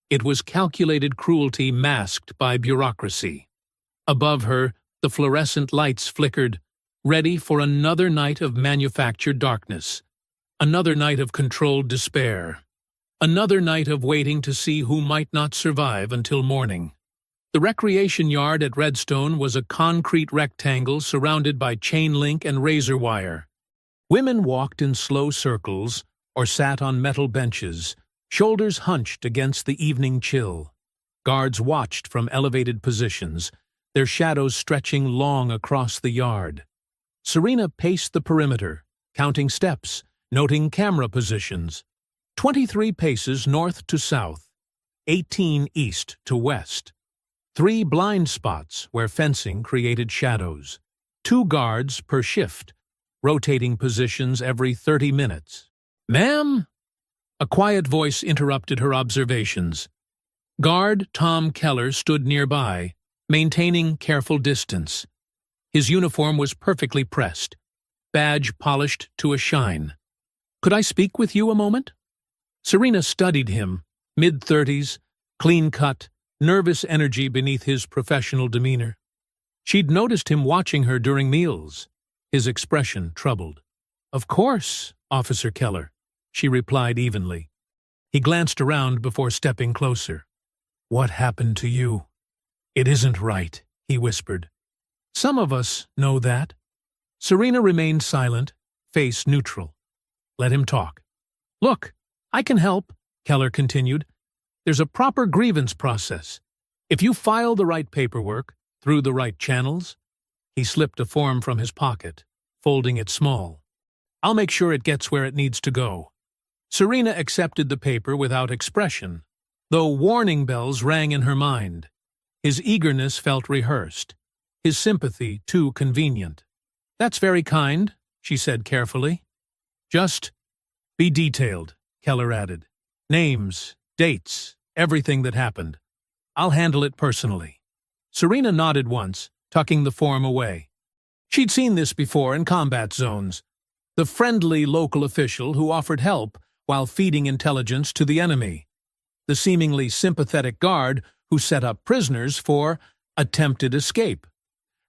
It was calculated cruelty masked by bureaucracy. Above her, the fluorescent lights flickered, ready for another night of manufactured darkness. Another night of controlled despair. Another night of waiting to see who might not survive until morning. The recreation yard at Redstone was a concrete rectangle surrounded by chain link and razor wire. Women walked in slow circles or sat on metal benches, shoulders hunched against the evening chill. Guards watched from elevated positions, their shadows stretching long across the yard. Serena paced the perimeter, counting steps, noting camera positions. 23 paces north to south, 18 east to west. 3 blind spots where fencing created shadows. 2 guards per shift, rotating positions every 30 minutes. Ma'am? A quiet voice interrupted her observations. Guard Tom Keller stood nearby, maintaining careful distance. His uniform was perfectly pressed, badge polished to a shine. Could I speak with you a moment? Serena studied him, mid-30s, clean-cut, nervous energy beneath his professional demeanor. She'd noticed him watching her during meals, his expression troubled. Of course, Officer Keller, she replied evenly. He glanced around before stepping closer. What happened to you? It isn't right, he whispered. Some of us know that. Serena remained silent, face neutral. Let him talk. Look, I can help, Keller continued. There's a proper grievance process. If you file the right paperwork, through the right channels, he slipped a form from his pocket, folding it small. I'll make sure it gets where it needs to go. Serena accepted the paper without expression, though warning bells rang in her mind. His eagerness felt rehearsed, his sympathy too convenient. That's very kind, she said carefully. Just be detailed, Keller added. Names, dates, everything that happened. I'll handle it personally. Serena nodded once, tucking the form away. She'd seen this before in combat zones. The friendly local official who offered help while feeding intelligence to the enemy. The seemingly sympathetic guard who set up prisoners for attempted escape.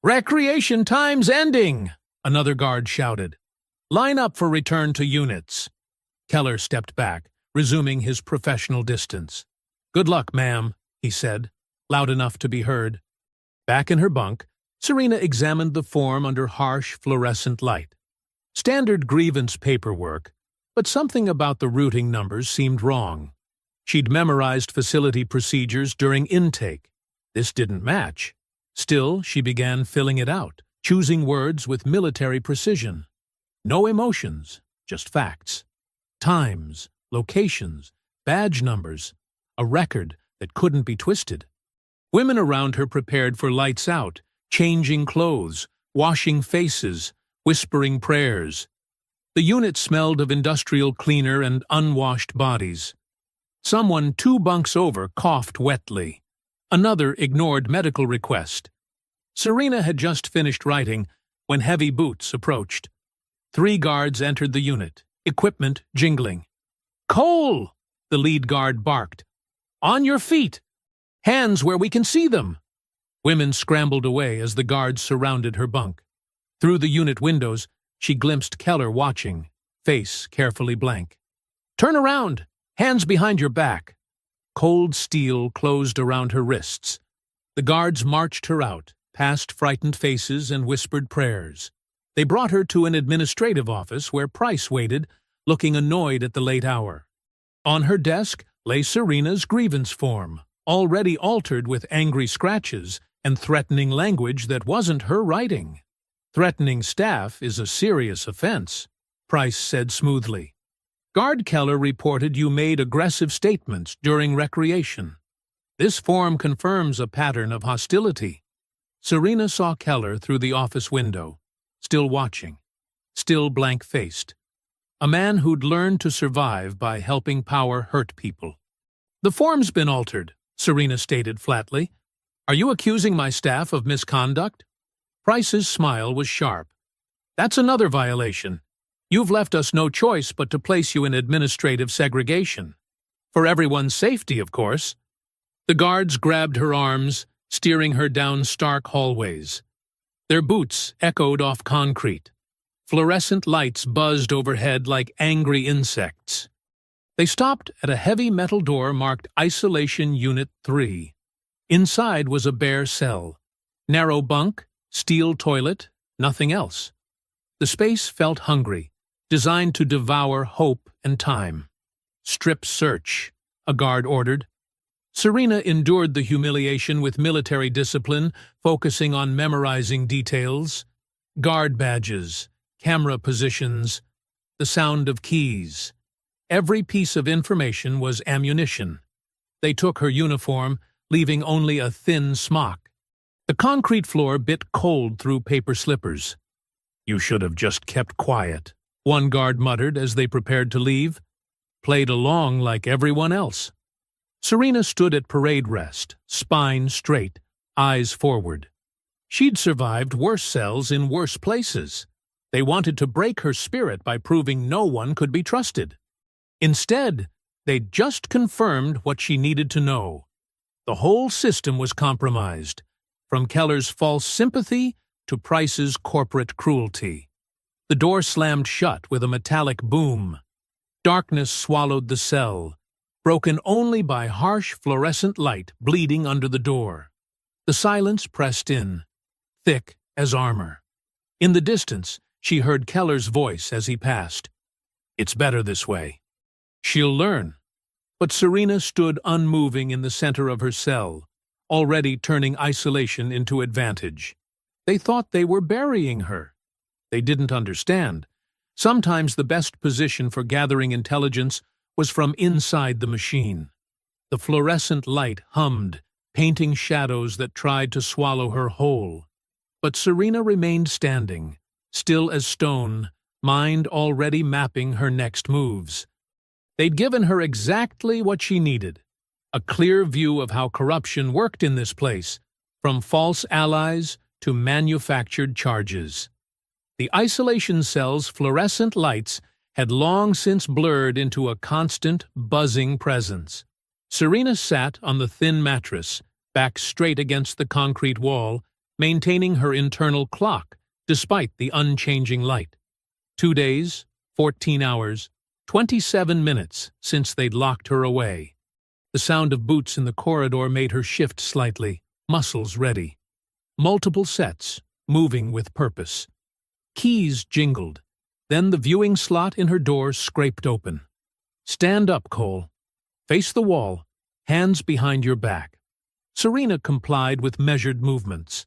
"Recreation time's ending!" another guard shouted. "Line up for return to units." Keller stepped back, resuming his professional distance. "Good luck, ma'am," he said, loud enough to be heard. Back in her bunk, Serena examined the form under harsh fluorescent light. Standard grievance paperwork, but something about the routing numbers seemed wrong. She'd memorized facility procedures during intake. This didn't match. Still, she began filling it out, choosing words with military precision. No emotions, just facts. Times, locations, badge numbers, a record that couldn't be twisted. Women around her prepared for lights out, changing clothes, washing faces, whispering prayers. The unit smelled of industrial cleaner and unwashed bodies. Someone 2 bunks over coughed wetly. Another ignored medical request. Serena had just finished writing when heavy boots approached. 3 guards entered the unit, equipment jingling. "Cole!" the lead guard barked. "On your feet! Hands where we can see them!" Women scrambled away as the guards surrounded her bunk. Through the unit windows, she glimpsed Keller watching, face carefully blank. "Turn around! Hands behind your back!" Cold steel closed around her wrists. The guards marched her out, past frightened faces and whispered prayers. They brought her to an administrative office where Price waited, looking annoyed at the late hour. On her desk lay Serena's grievance form, already altered with angry scratches and threatening language that wasn't her writing. "Threatening staff is a serious offense," Price said smoothly. "Guard Keller reported you made aggressive statements during recreation. This form confirms a pattern of hostility." Serena saw Keller through the office window, still watching, still blank-faced. A man who'd learned to survive by helping power hurt people. "The form's been altered," Serena stated flatly. "Are you accusing my staff of misconduct?" Price's smile was sharp. "That's another violation. You've left us no choice but to place you in administrative segregation. For everyone's safety, of course." The guards grabbed her arms, steering her down stark hallways. Their boots echoed off concrete. Fluorescent lights buzzed overhead like angry insects. They stopped at a heavy metal door marked Isolation Unit 3. Inside was a bare cell. Narrow bunk, steel toilet, nothing else. The space felt hungry, designed to devour hope and time. "Strip search," a guard ordered. Serena endured the humiliation with military discipline, focusing on memorizing details. Guard badges, camera positions, the sound of keys. Every piece of information was ammunition. They took her uniform, leaving only a thin smock. The concrete floor bit cold through paper slippers. "You should have just kept quiet," one guard muttered as they prepared to leave. "Played along like everyone else." Serena stood at parade rest, spine straight, eyes forward. She'd survived worse cells in worse places. They wanted to break her spirit by proving no one could be trusted. Instead, they'd just confirmed what she needed to know. The whole system was compromised, from Keller's false sympathy to Price's corporate cruelty. The door slammed shut with a metallic boom. Darkness swallowed the cell, broken only by harsh fluorescent light bleeding under the door. The silence pressed in, thick as armor. In the distance, she heard Keller's voice as he passed. "It's better this way." "She'll learn." But Serena stood unmoving in the center of her cell, already turning isolation into advantage. They thought they were burying her. They didn't understand. Sometimes the best position for gathering intelligence was from inside the machine. The fluorescent light hummed, painting shadows that tried to swallow her whole. But Serena remained standing, still as stone, mind already mapping her next moves. They'd given her exactly what she needed, a clear view of how corruption worked in this place, from false allies to manufactured charges. The isolation cell's fluorescent lights had long since blurred into a constant, buzzing presence. Serena sat on the thin mattress, back straight against the concrete wall, maintaining her internal clock despite the unchanging light. 2 days, 14 hours, 27 minutes since they'd locked her away. The sound of boots in the corridor made her shift slightly, muscles ready. Multiple sets, moving with purpose. Keys jingled. Then the viewing slot in her door scraped open. "Stand up, Cole. Face the wall, hands behind your back." Serena complied with measured movements.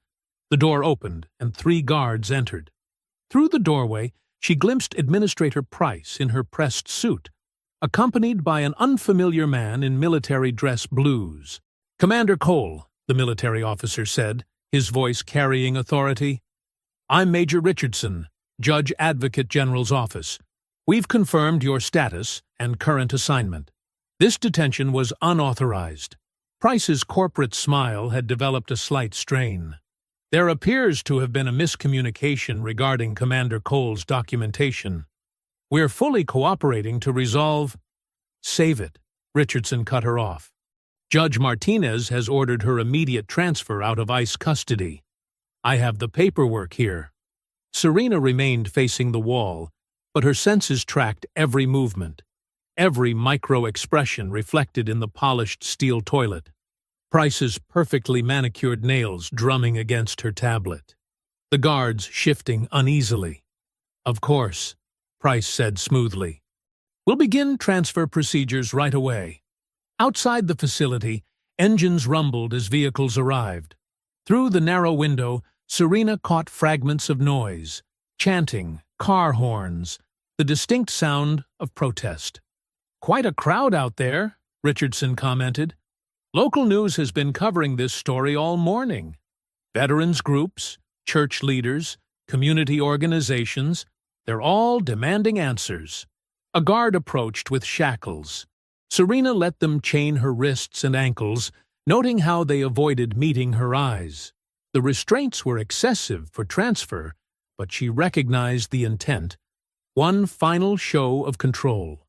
The door opened, and 3 guards entered. Through the doorway, she glimpsed Administrator Price in her pressed suit, accompanied by an unfamiliar man in military dress blues. "Commander Cole," the military officer said, his voice carrying authority. "I'm Major Richardson, Judge Advocate General's office. We've confirmed your status and current assignment. This detention was unauthorized." Price's corporate smile had developed a slight strain. "There appears to have been a miscommunication regarding Commander Cole's documentation. We're fully cooperating to resolve—" "Save it," Richardson cut her off. "Judge Martinez has ordered her immediate transfer out of ICE custody. I have the paperwork here." Serena remained facing the wall, but her senses tracked every movement, every micro-expression reflected in the polished steel toilet. Price's perfectly manicured nails drumming against her tablet. The guards shifting uneasily. "Of course," Price said smoothly. "We'll begin transfer procedures right away." Outside the facility, engines rumbled as vehicles arrived. Through the narrow window, Serena caught fragments of noise, chanting, car horns, the distinct sound of protest. "Quite a crowd out there," Richardson commented. "Local news has been covering this story all morning. Veterans groups, church leaders, community organizations, they're all demanding answers." A guard approached with shackles. Serena let them chain her wrists and ankles, noting how they avoided meeting her eyes. The restraints were excessive for transfer, but she recognized the intent. One final show of control.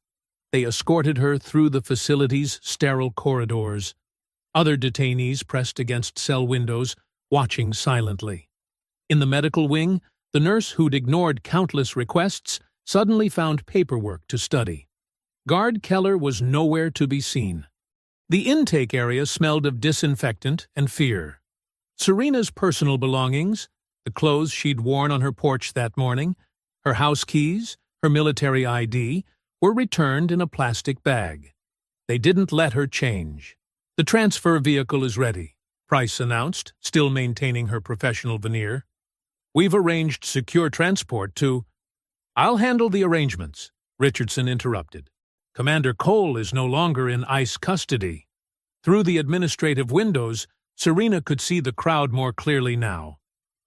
They escorted her through the facility's sterile corridors. Other detainees pressed against cell windows, watching silently. In the medical wing, the nurse who'd ignored countless requests suddenly found paperwork to study. Guard Keller was nowhere to be seen. The intake area smelled of disinfectant and fear. Serena's personal belongings, the clothes she'd worn on her porch that morning, her house keys, her military ID, were returned in a plastic bag. They didn't let her change. "The transfer vehicle is ready," Price announced, still maintaining her professional veneer. "We've arranged secure transport to—" "I'll handle the arrangements," Richardson interrupted. "Commander Cole is no longer in ICE custody." Through the administrative windows, Serena could see the crowd more clearly now.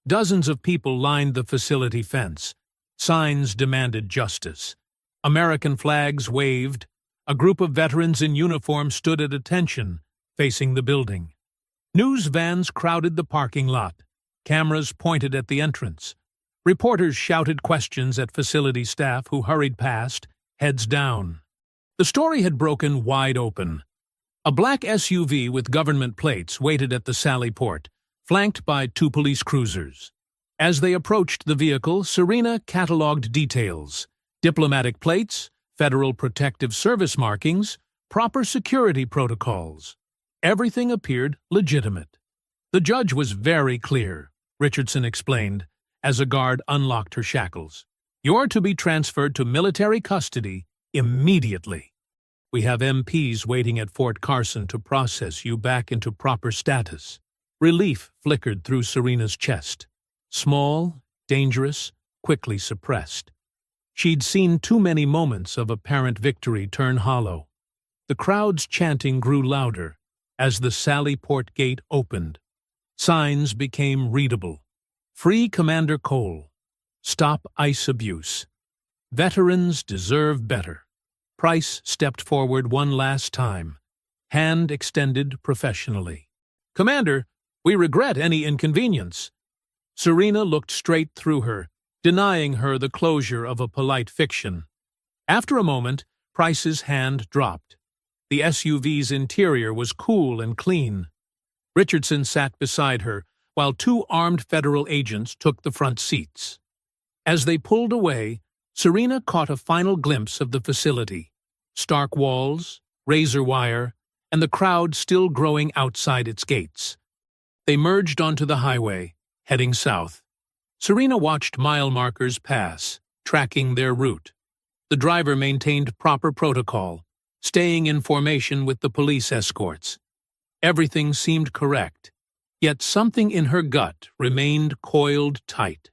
Dozens of people lined the facility fence. Signs demanded justice. American flags waved. A group of veterans in uniform stood at attention, facing the building. News vans crowded the parking lot. Cameras pointed at the entrance. Reporters shouted questions at facility staff who hurried past, heads down. The story had broken wide open. A black SUV with government plates waited at the Sally Port, flanked by 2 police cruisers. As they approached the vehicle, Serena catalogued details: diplomatic plates, Federal Protective Service markings, proper security protocols. Everything appeared legitimate. "The judge was very clear," Richardson explained, as a guard unlocked her shackles. "You're to be transferred to military custody immediately. We have MPs waiting at Fort Carson to process you back into proper status." Relief flickered through Serena's chest. Small, dangerous, quickly suppressed. She'd seen too many moments of apparent victory turn hollow. The crowd's chanting grew louder as the Sally Port gate opened. Signs became readable. "Free Commander Cole. Stop ICE abuse. Veterans deserve better." Price stepped forward one last time, hand extended professionally. "Commander, we regret any inconvenience." Serena looked straight through her, denying her the closure of a polite fiction. After a moment, Price's hand dropped. The SUV's interior was cool and clean. Richardson sat beside her, while two armed federal agents took the front seats. As they pulled away, Serena caught a final glimpse of the facility. Stark walls, razor wire, and the crowd still growing outside its gates. They merged onto the highway, heading south. Serena watched mile markers pass, tracking their route. The driver maintained proper protocol, staying in formation with the police escorts. Everything seemed correct, yet something in her gut remained coiled tight.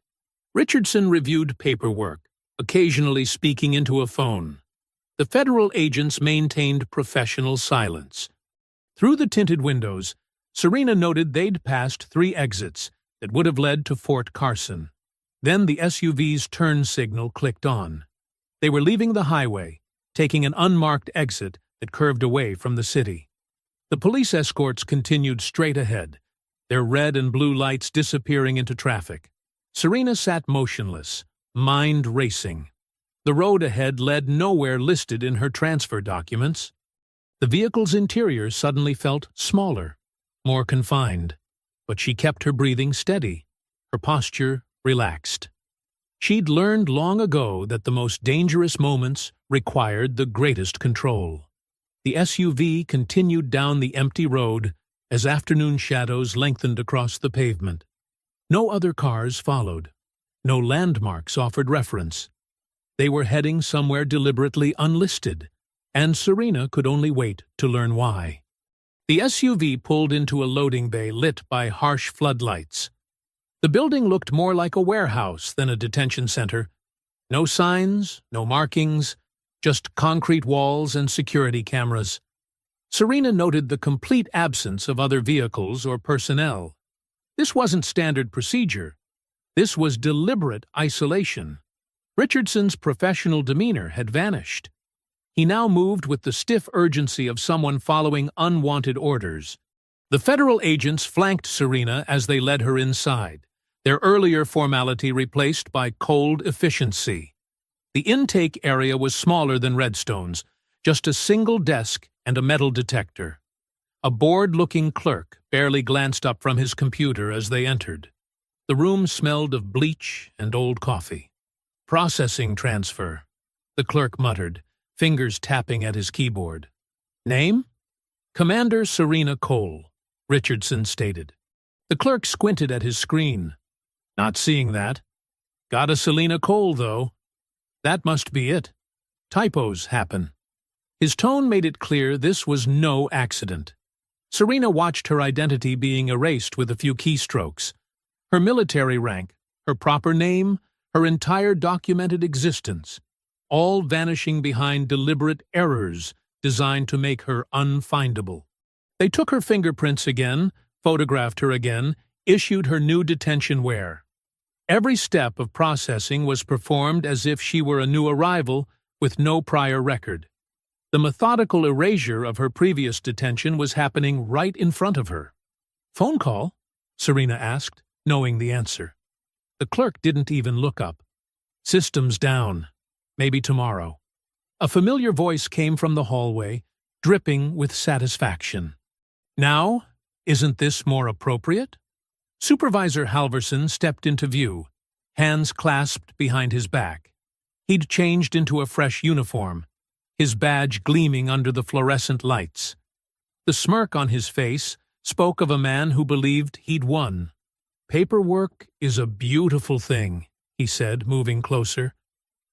Richardson reviewed paperwork, occasionally speaking into a phone. The federal agents maintained professional silence. Through the tinted windows, Serena noted they'd passed 3 exits that would have led to Fort Carson. Then the SUV's turn signal clicked on. They were leaving the highway, taking an unmarked exit that curved away from the city. The police escorts continued straight ahead, their red and blue lights disappearing into traffic. Serena sat motionless, mind racing. The road ahead led nowhere listed in her transfer documents. The vehicle's interior suddenly felt smaller, more confined, but she kept her breathing steady, her posture relaxed. She'd learned long ago that the most dangerous moments required the greatest control. The SUV continued down the empty road as afternoon shadows lengthened across the pavement. No other cars followed. No landmarks offered reference. They were heading somewhere deliberately unlisted, and Serena could only wait to learn why. The SUV pulled into a loading bay lit by harsh floodlights. The building looked more like a warehouse than a detention center. No signs, no markings, just concrete walls and security cameras. Serena noted the complete absence of other vehicles or personnel. This wasn't standard procedure. This was deliberate isolation. Richardson's professional demeanor had vanished. He now moved with the stiff urgency of someone following unwanted orders. The federal agents flanked Serena as they led her inside, their earlier formality replaced by cold efficiency. The intake area was smaller than Redstone's, just a single desk and a metal detector. A bored-looking clerk barely glanced up from his computer as they entered. The room smelled of bleach and old coffee. "Processing transfer," the clerk muttered, fingers tapping at his keyboard. "Name?" "Commander Serena Cole," Richardson stated. The clerk squinted at his screen. "Not seeing that. Got a Selena Cole, though. That must be it. Typos happen." His tone made it clear this was no accident. Serena watched her identity being erased with a few keystrokes. Her military rank, her proper name, her entire documented existence, all vanishing behind deliberate errors designed to make her unfindable. They took her fingerprints again, photographed her again, issued her new detention wear. Every step of processing was performed as if she were a new arrival with no prior record. The methodical erasure of her previous detention was happening right in front of her. "Phone call?" Serena asked, knowing the answer. The clerk didn't even look up. "System's down. Maybe tomorrow." A familiar voice came from the hallway, dripping with satisfaction. "Now, isn't this more appropriate?" Supervisor Halverson stepped into view, hands clasped behind his back. He'd changed into a fresh uniform, his badge gleaming under the fluorescent lights. The smirk on his face spoke of a man who believed he'd won. "Paperwork is a beautiful thing," he said, moving closer.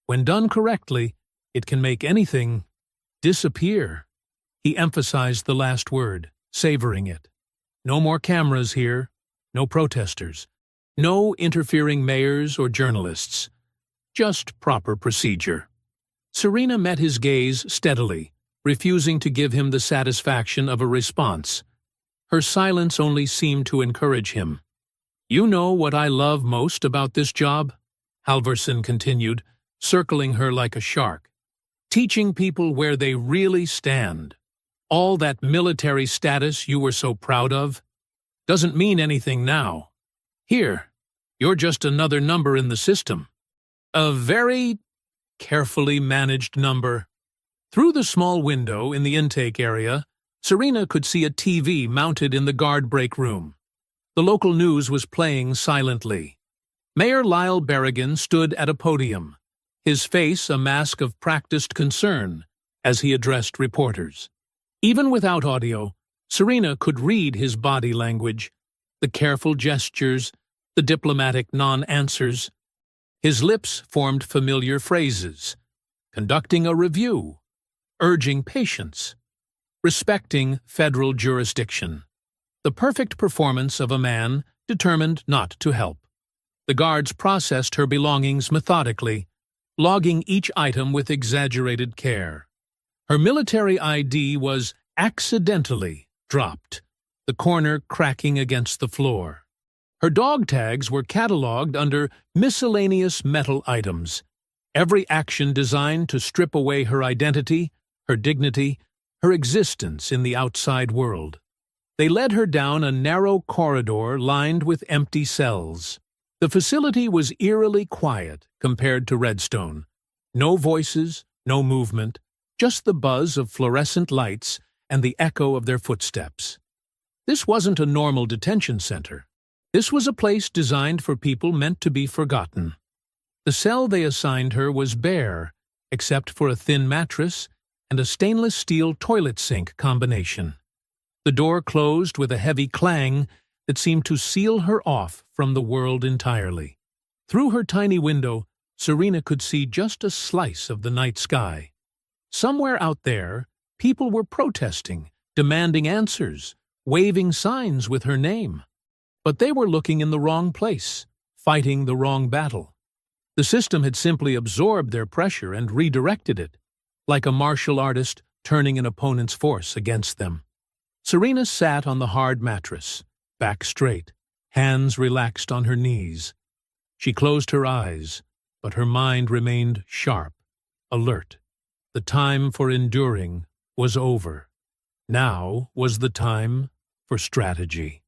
"When done correctly, it can make anything disappear." He emphasized the last word, savoring it. "No more cameras here, no protesters, no interfering mayors or journalists. Just proper procedure." Serena met his gaze steadily, refusing to give him the satisfaction of a response. Her silence only seemed to encourage him. "You know what I love most about this job?" Halverson continued, circling her like a shark. "Teaching people where they really stand. All that military status you were so proud of doesn't mean anything now. Here, you're just another number in the system. A very carefully managed number. Through the small window in the intake area, Serena could see a TV mounted in the guard break room. The local news was playing silently. Mayor Lyle Berrigan stood at a podium, his face a mask of practiced concern as he addressed reporters. Even without audio, Serena could read his body language, the careful gestures, the diplomatic non-answers. His lips formed familiar phrases, conducting a review, urging patience, respecting federal jurisdiction. The perfect performance of a man determined not to help. The guards processed her belongings methodically, logging each item with exaggerated care. Her military ID was accidentally dropped, the corner cracking against the floor. Her dog tags were catalogued under miscellaneous metal items, every action designed to strip away her identity, her dignity, her existence in the outside world. They led her down a narrow corridor lined with empty cells. The facility was eerily quiet compared to Redstone. No voices, no movement, just the buzz of fluorescent lights and the echo of their footsteps. This wasn't a normal detention center. This was a place designed for people meant to be forgotten. The cell they assigned her was bare, except for a thin mattress and a stainless steel toilet sink combination. The door closed with a heavy clang that seemed to seal her off from the world entirely. Through her tiny window, Serena could see just a slice of the night sky. Somewhere out there, people were protesting, demanding answers, waving signs with her name. But they were looking in the wrong place, fighting the wrong battle. The system had simply absorbed their pressure and redirected it, like a martial artist turning an opponent's force against them. Serena sat on the hard mattress, back straight, hands relaxed on her knees. She closed her eyes, but her mind remained sharp, alert. The time for enduring was over. Now was the time for strategy.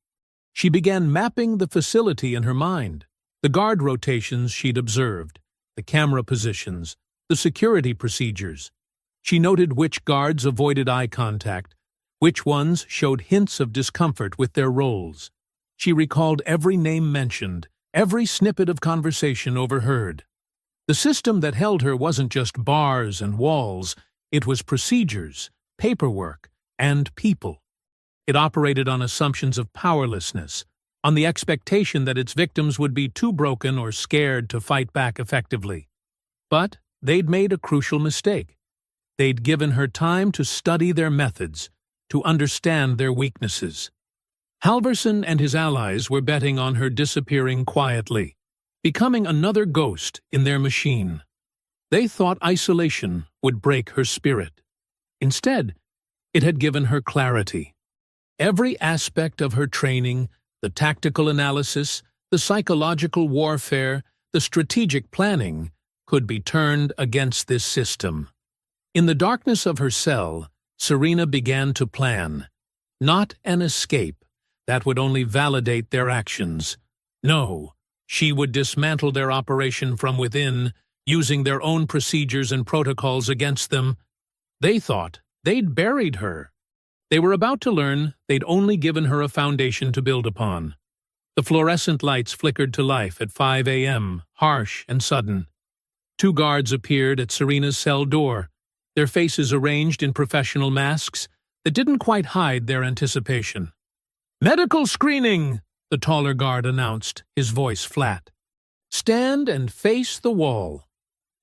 She began mapping the facility in her mind, the guard rotations she'd observed, the camera positions, the security procedures. She noted which guards avoided eye contact, which ones showed hints of discomfort with their roles. She recalled every name mentioned, every snippet of conversation overheard. The system that held her wasn't just bars and walls, it was procedures, paperwork, and people. It operated on assumptions of powerlessness, on the expectation that its victims would be too broken or scared to fight back effectively. But they'd made a crucial mistake. They'd given her time to study their methods, to understand their weaknesses. Halverson and his allies were betting on her disappearing quietly, becoming another ghost in their machine. They thought isolation would break her spirit. Instead, it had given her clarity. Every aspect of her training, the tactical analysis, the psychological warfare, the strategic planning, could be turned against this system. In the darkness of her cell, Serena began to plan. Not an escape that would only validate their actions. No, she would dismantle their operation from within, using their own procedures and protocols against them. They thought they'd buried her. They were about to learn they'd only given her a foundation to build upon. The fluorescent lights flickered to life at 5 a.m., harsh and sudden. 2 guards appeared at Serena's cell door, their faces arranged in professional masks that didn't quite hide their anticipation. "Medical screening," the taller guard announced, his voice flat. "Stand and face the wall."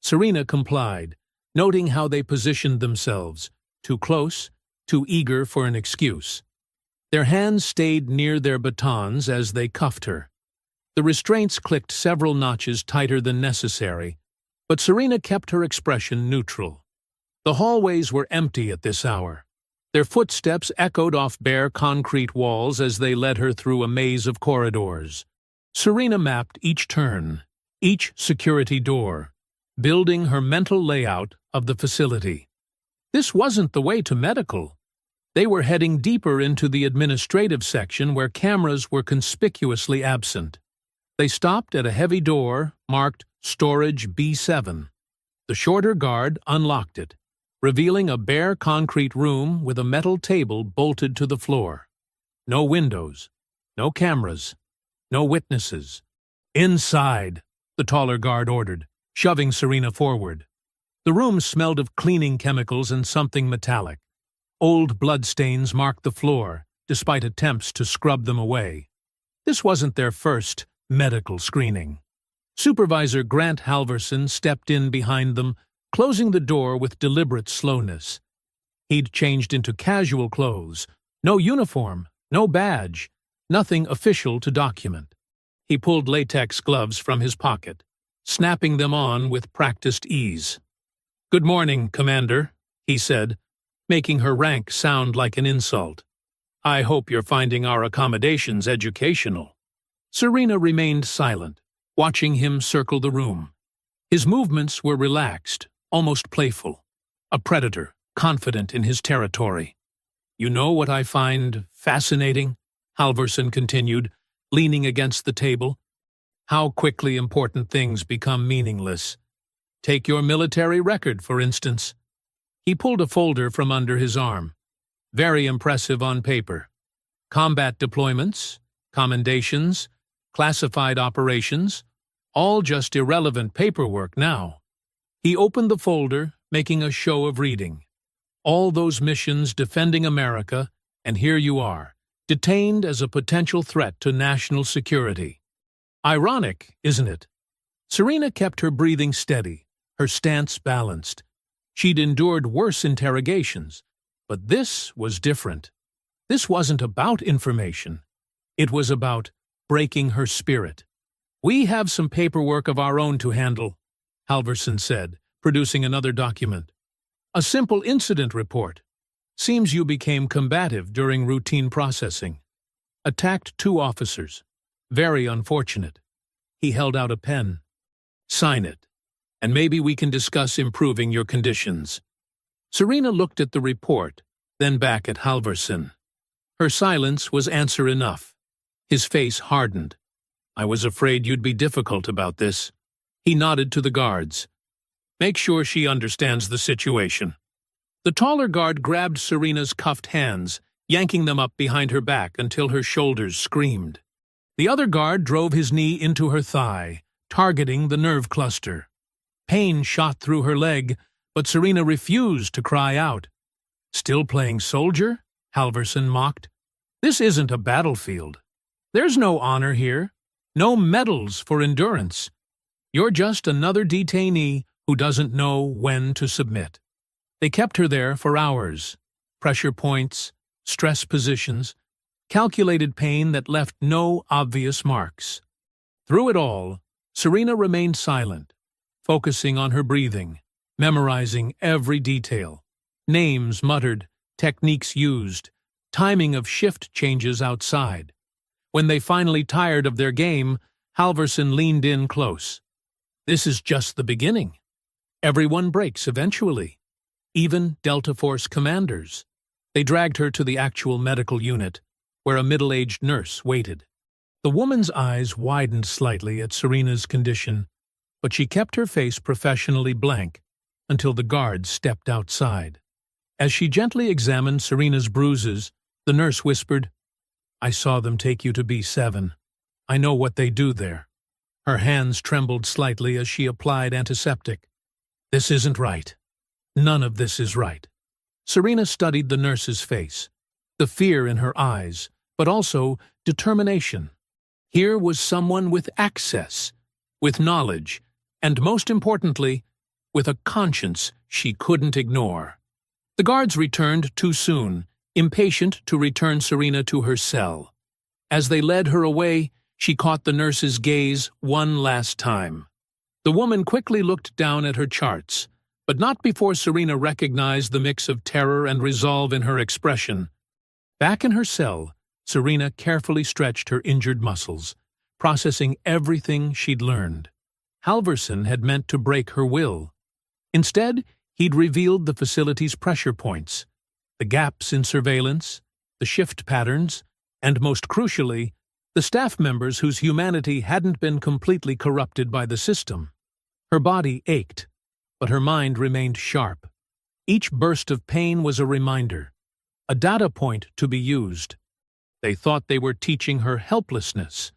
Serena complied, noting how they positioned themselves, too close, too eager for an excuse. Their hands stayed near their batons as they cuffed her. The restraints clicked several notches tighter than necessary, but Serena kept her expression neutral. The hallways were empty at this hour. Their footsteps echoed off bare concrete walls as they led her through a maze of corridors. Serena mapped each turn, each security door, building her mental layout of the facility. This wasn't the way to medical. They were heading deeper into the administrative section where cameras were conspicuously absent. They stopped at a heavy door marked Storage B7. The shorter guard unlocked it, revealing a bare concrete room with a metal table bolted to the floor. No windows, no cameras, no witnesses. "Inside," the taller guard ordered, shoving Serena forward. The room smelled of cleaning chemicals and something metallic. Old bloodstains marked the floor, despite attempts to scrub them away. This wasn't their first medical screening. Supervisor Grant Halverson stepped in behind them, closing the door with deliberate slowness. He'd changed into casual clothes, no uniform, no badge, nothing official to document. He pulled latex gloves from his pocket, snapping them on with practiced ease. "Good morning, Commander," he said, making her rank sound like an insult. "I hope you're finding our accommodations educational." Serena remained silent, watching him circle the room. His movements were relaxed, almost playful. A predator, confident in his territory. "You know what I find fascinating?" Halverson continued, leaning against the table. "How quickly important things become meaningless. Take your military record, for instance." He pulled a folder from under his arm. Very impressive on paper. Combat deployments, commendations, classified operations, all just irrelevant paperwork now. He opened the folder, making a show of reading. All those missions defending America, and here you are, detained as a potential threat to national security. Ironic, isn't it? Serena kept her breathing steady, her stance balanced. She'd endured worse interrogations, but this was different. This wasn't about information. It was about breaking her spirit. "We have some paperwork of our own to handle," Halverson said, producing another document. "A simple incident report. Seems you became combative during routine processing. Attacked 2 officers. Very unfortunate." He held out a pen. "Sign it, and maybe we can discuss improving your conditions." Serena looked at the report, then back at Halverson. Her silence was answer enough. His face hardened. "I was afraid you'd be difficult about this." He nodded to the guards. "Make sure she understands the situation." The taller guard grabbed Serena's cuffed hands, yanking them up behind her back until her shoulders screamed. The other guard drove his knee into her thigh, targeting the nerve cluster. Pain shot through her leg, but Serena refused to cry out. "Still playing soldier?" Halverson mocked. "This isn't a battlefield. There's no honor here, no medals for endurance. You're just another detainee who doesn't know when to submit." They kept her there for hours. Pressure points, stress positions, calculated pain that left no obvious marks. Through it all, Serena remained silent, focusing on her breathing, memorizing every detail. Names muttered, techniques used, timing of shift changes outside. When they finally tired of their game, Halverson leaned in close. "This is just the beginning. Everyone breaks eventually. Even Delta Force commanders." They dragged her to the actual medical unit, where a middle-aged nurse waited. The woman's eyes widened slightly at Serena's condition, but she kept her face professionally blank until the guards stepped outside. As she gently examined Serena's bruises, the nurse whispered, "I saw them take you to B7. I know what they do there." Her hands trembled slightly as she applied antiseptic. "This isn't right. None of this is right." Serena studied the nurse's face, the fear in her eyes, but also determination. Here was someone with access, with knowledge, and most importantly, with a conscience she couldn't ignore. The guards returned too soon, impatient to return Serena to her cell. As they led her away, she caught the nurse's gaze one last time. The woman quickly looked down at her charts, but not before Serena recognized the mix of terror and resolve in her expression. Back in her cell, Serena carefully stretched her injured muscles, processing everything she'd learned. Halverson had meant to break her will. Instead, he'd revealed the facility's pressure points, the gaps in surveillance, the shift patterns, and most crucially, the staff members whose humanity hadn't been completely corrupted by the system. Her body ached, but her mind remained sharp. Each burst of pain was a reminder, a data point to be used. They thought they were teaching her helplessness.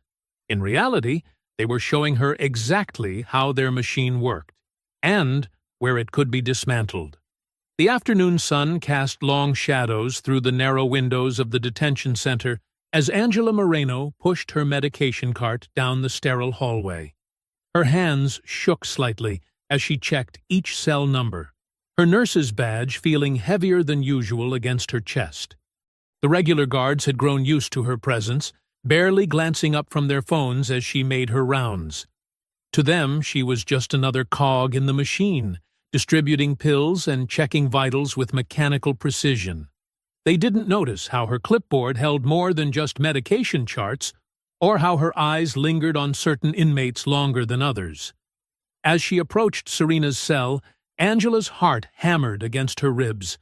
In reality, they were showing her exactly how their machine worked, and where it could be dismantled. The afternoon sun cast long shadows through the narrow windows of the detention center as Angela Moreno pushed her medication cart down the sterile hallway. Her hands shook slightly as she checked each cell number, her nurse's badge feeling heavier than usual against her chest. The regular guards had grown used to her presence, barely glancing up from their phones as she made her rounds. To them, she was just another cog in the machine, distributing pills and checking vitals with mechanical precision. They didn't notice how her clipboard held more than just medication charts, or how her eyes lingered on certain inmates longer than others. As she approached Serena's cell, Angela's heart hammered against her ribs.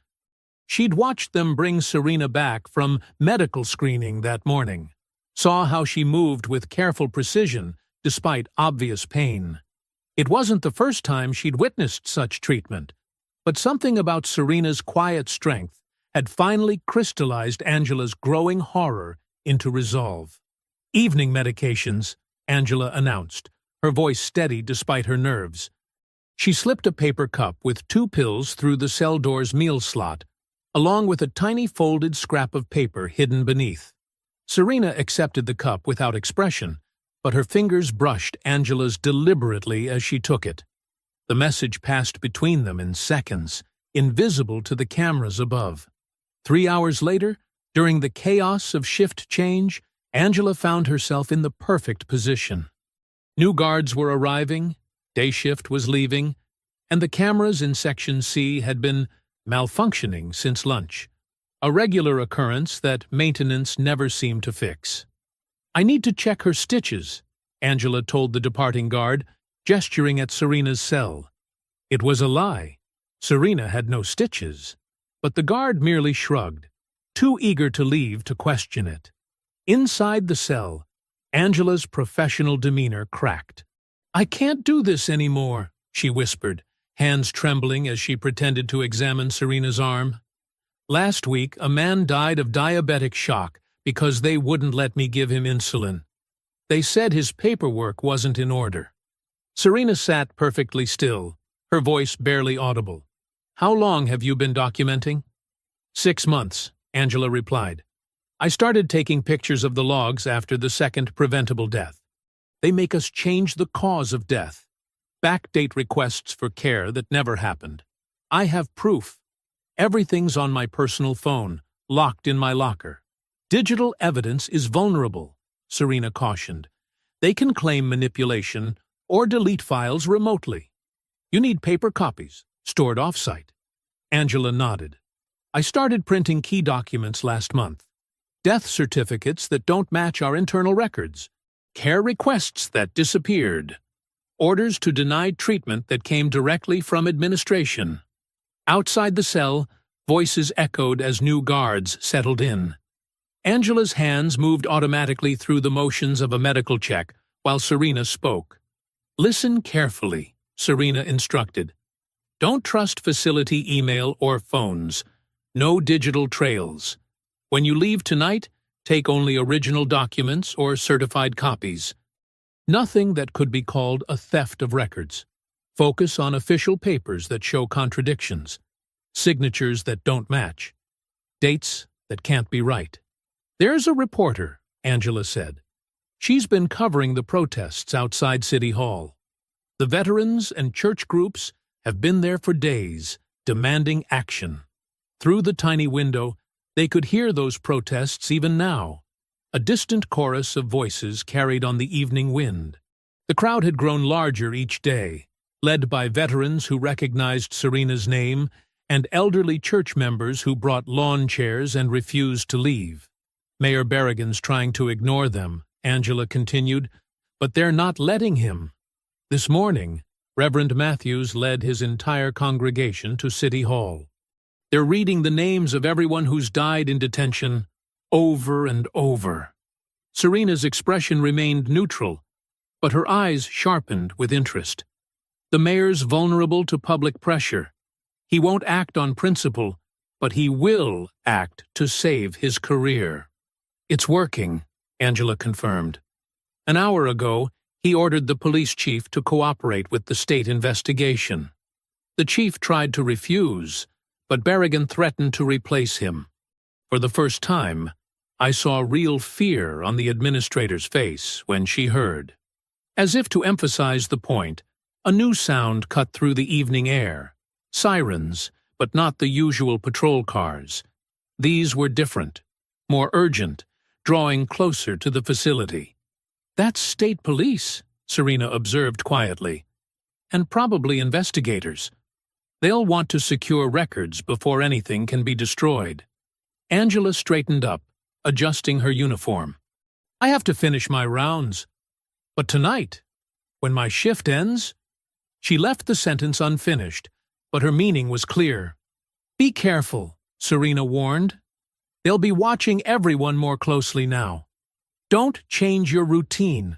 She'd watched them bring Serena back from medical screening that morning, saw how she moved with careful precision despite obvious pain. It wasn't the first time she'd witnessed such treatment, but something about Serena's quiet strength had finally crystallized Angela's growing horror into resolve. "Evening medications," Angela announced, her voice steady despite her nerves. She slipped a paper cup with 2 pills through the cell door's meal slot, along with a tiny folded scrap of paper hidden beneath. Serena accepted the cup without expression, but her fingers brushed Angela's deliberately as she took it. The message passed between them in seconds, invisible to the cameras above. 3 hours later, during the chaos of shift change, Angela found herself in the perfect position. New guards were arriving, day shift was leaving, and the cameras in Section C had been malfunctioning since lunch, a regular occurrence that maintenance never seemed to fix. "I need to check her stitches," Angela told the departing guard, gesturing at Serena's cell. It was a lie. Serena had no stitches, but the guard merely shrugged, too eager to leave to question it. Inside the cell, Angela's professional demeanor cracked. "I can't do this anymore," she whispered, hands trembling as she pretended to examine Serena's arm. "Last week, a man died of diabetic shock because they wouldn't let me give him insulin. They said his paperwork wasn't in order." Serena sat perfectly still, her voice barely audible. "How long have you been documenting?" 6 months, Angela replied. "I started taking pictures of the logs after the second preventable death. They make us change the cause of death. Backdate requests for care that never happened. I have proof. Everything's on my personal phone, locked in my locker. Digital evidence is vulnerable," Serena cautioned. "They can claim manipulation or delete files remotely. You need paper copies, stored off-site." Angela nodded. "I started printing key documents last month. Death certificates that don't match our internal records. Care requests that disappeared. Orders to deny treatment that came directly from administration." Outside the cell, voices echoed as new guards settled in. Angela's hands moved automatically through the motions of a medical check while Serena spoke. "Listen carefully," Serena instructed. "Don't trust facility email or phones. No digital trails. When you leave tonight, take only original documents or certified copies. Nothing that could be called a theft of records. Focus on official papers that show contradictions, signatures that don't match, dates that can't be right." "There's a reporter," Angela said. "She's been covering the protests outside City Hall. The veterans and church groups have been there for days, demanding action." Through the tiny window, they could hear those protests even now, a distant chorus of voices carried on the evening wind. The crowd had grown larger each day, led by veterans who recognized Serena's name and elderly church members who brought lawn chairs and refused to leave. "Mayor Berrigan's trying to ignore them," Angela continued, "but they're not letting him. This morning, Reverend Matthews led his entire congregation to City Hall. They're reading the names of everyone who's died in detention over and over." Serena's expression remained neutral, but her eyes sharpened with interest. "The mayor's vulnerable to public pressure. He won't act on principle, but he will act to save his career. It's working, Angela confirmed. An hour ago, he ordered the police chief to cooperate with the state investigation. The chief tried to refuse, but Berrigan threatened to replace him. For the first time, I saw real fear on the administrator's face when she heard. As if to emphasize the point, a new sound cut through the evening air. Sirens, but not the usual patrol cars. These were different, more urgent, drawing closer to the facility. That's state police, Serena observed quietly. And probably investigators. They'll want to secure records before anything can be destroyed. Angela straightened up, adjusting her uniform. I have to finish my rounds. But tonight, when my shift ends... She left the sentence unfinished, but her meaning was clear. Be careful, Serena warned. They'll be watching everyone more closely now. Don't change your routine.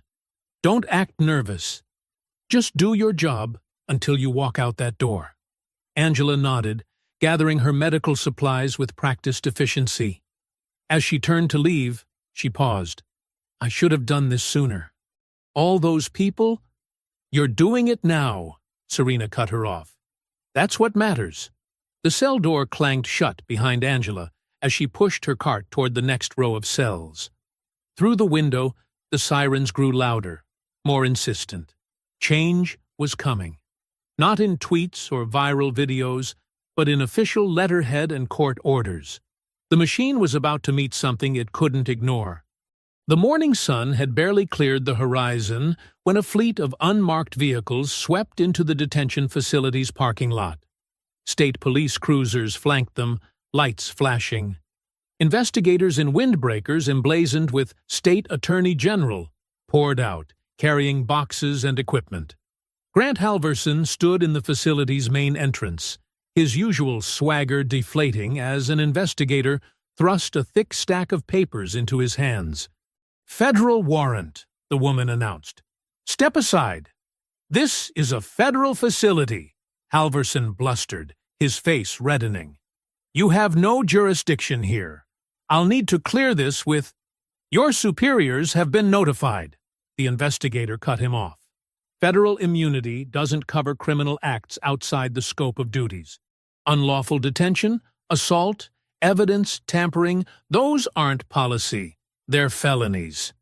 Don't act nervous. Just do your job until you walk out that door. Angela nodded, gathering her medical supplies with practiced efficiency. As she turned to leave, she paused. I should have done this sooner. All those people? You're doing it now, Serena cut her off. That's what matters. The cell door clanged shut behind Angela as she pushed her cart toward the next row of cells. Through the window, the sirens grew louder, more insistent. Change was coming. Not in tweets or viral videos, but in official letterhead and court orders. The machine was about to meet something it couldn't ignore. The morning sun had barely cleared the horizon when a fleet of unmarked vehicles swept into the detention facility's parking lot. State police cruisers flanked them, lights flashing. Investigators in windbreakers emblazoned with State Attorney General poured out, carrying boxes and equipment. Grant Halverson stood in the facility's main entrance, his usual swagger deflating as an investigator thrust a thick stack of papers into his hands. Federal warrant, the woman announced. Step aside. This is a federal facility, Halverson blustered, his face reddening. You have no jurisdiction here. I'll need to clear this with... Your superiors have been notified. The investigator cut him off. Federal immunity doesn't cover criminal acts outside the scope of duties. Unlawful detention, assault, evidence tampering, those aren't policy. They're felonies.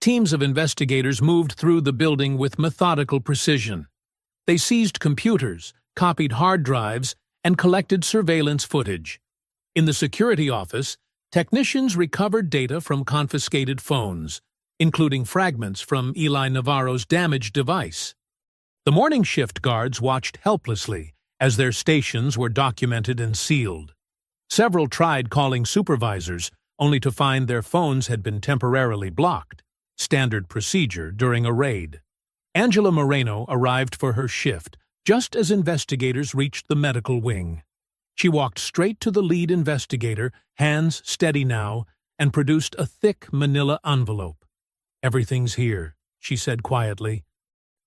Teams of investigators moved through the building with methodical precision. They seized computers, copied hard drives, and collected surveillance footage. In the security office, technicians recovered data from confiscated phones, including fragments from Eli Navarro's damaged device. The morning shift guards watched helplessly as their stations were documented and sealed. Several tried calling supervisors, only to find their phones had been temporarily blocked, standard procedure during a raid. Angela Moreno arrived for her shift just as investigators reached the medical wing. She walked straight to the lead investigator, hands steady now, and produced a thick manila envelope. Everything's here, she said quietly.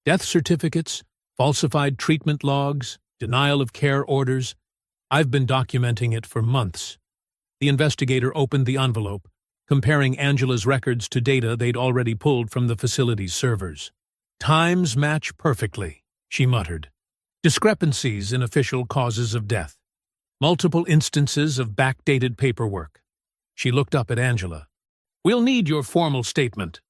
Death certificates, falsified treatment logs, denial of care orders. I've been documenting it for months. The investigator opened the envelope, comparing Angela's records to data they'd already pulled from the facility's servers. Times match perfectly, she muttered. Discrepancies in official causes of death. Multiple instances of backdated paperwork. She looked up at Angela. We'll need your formal statement.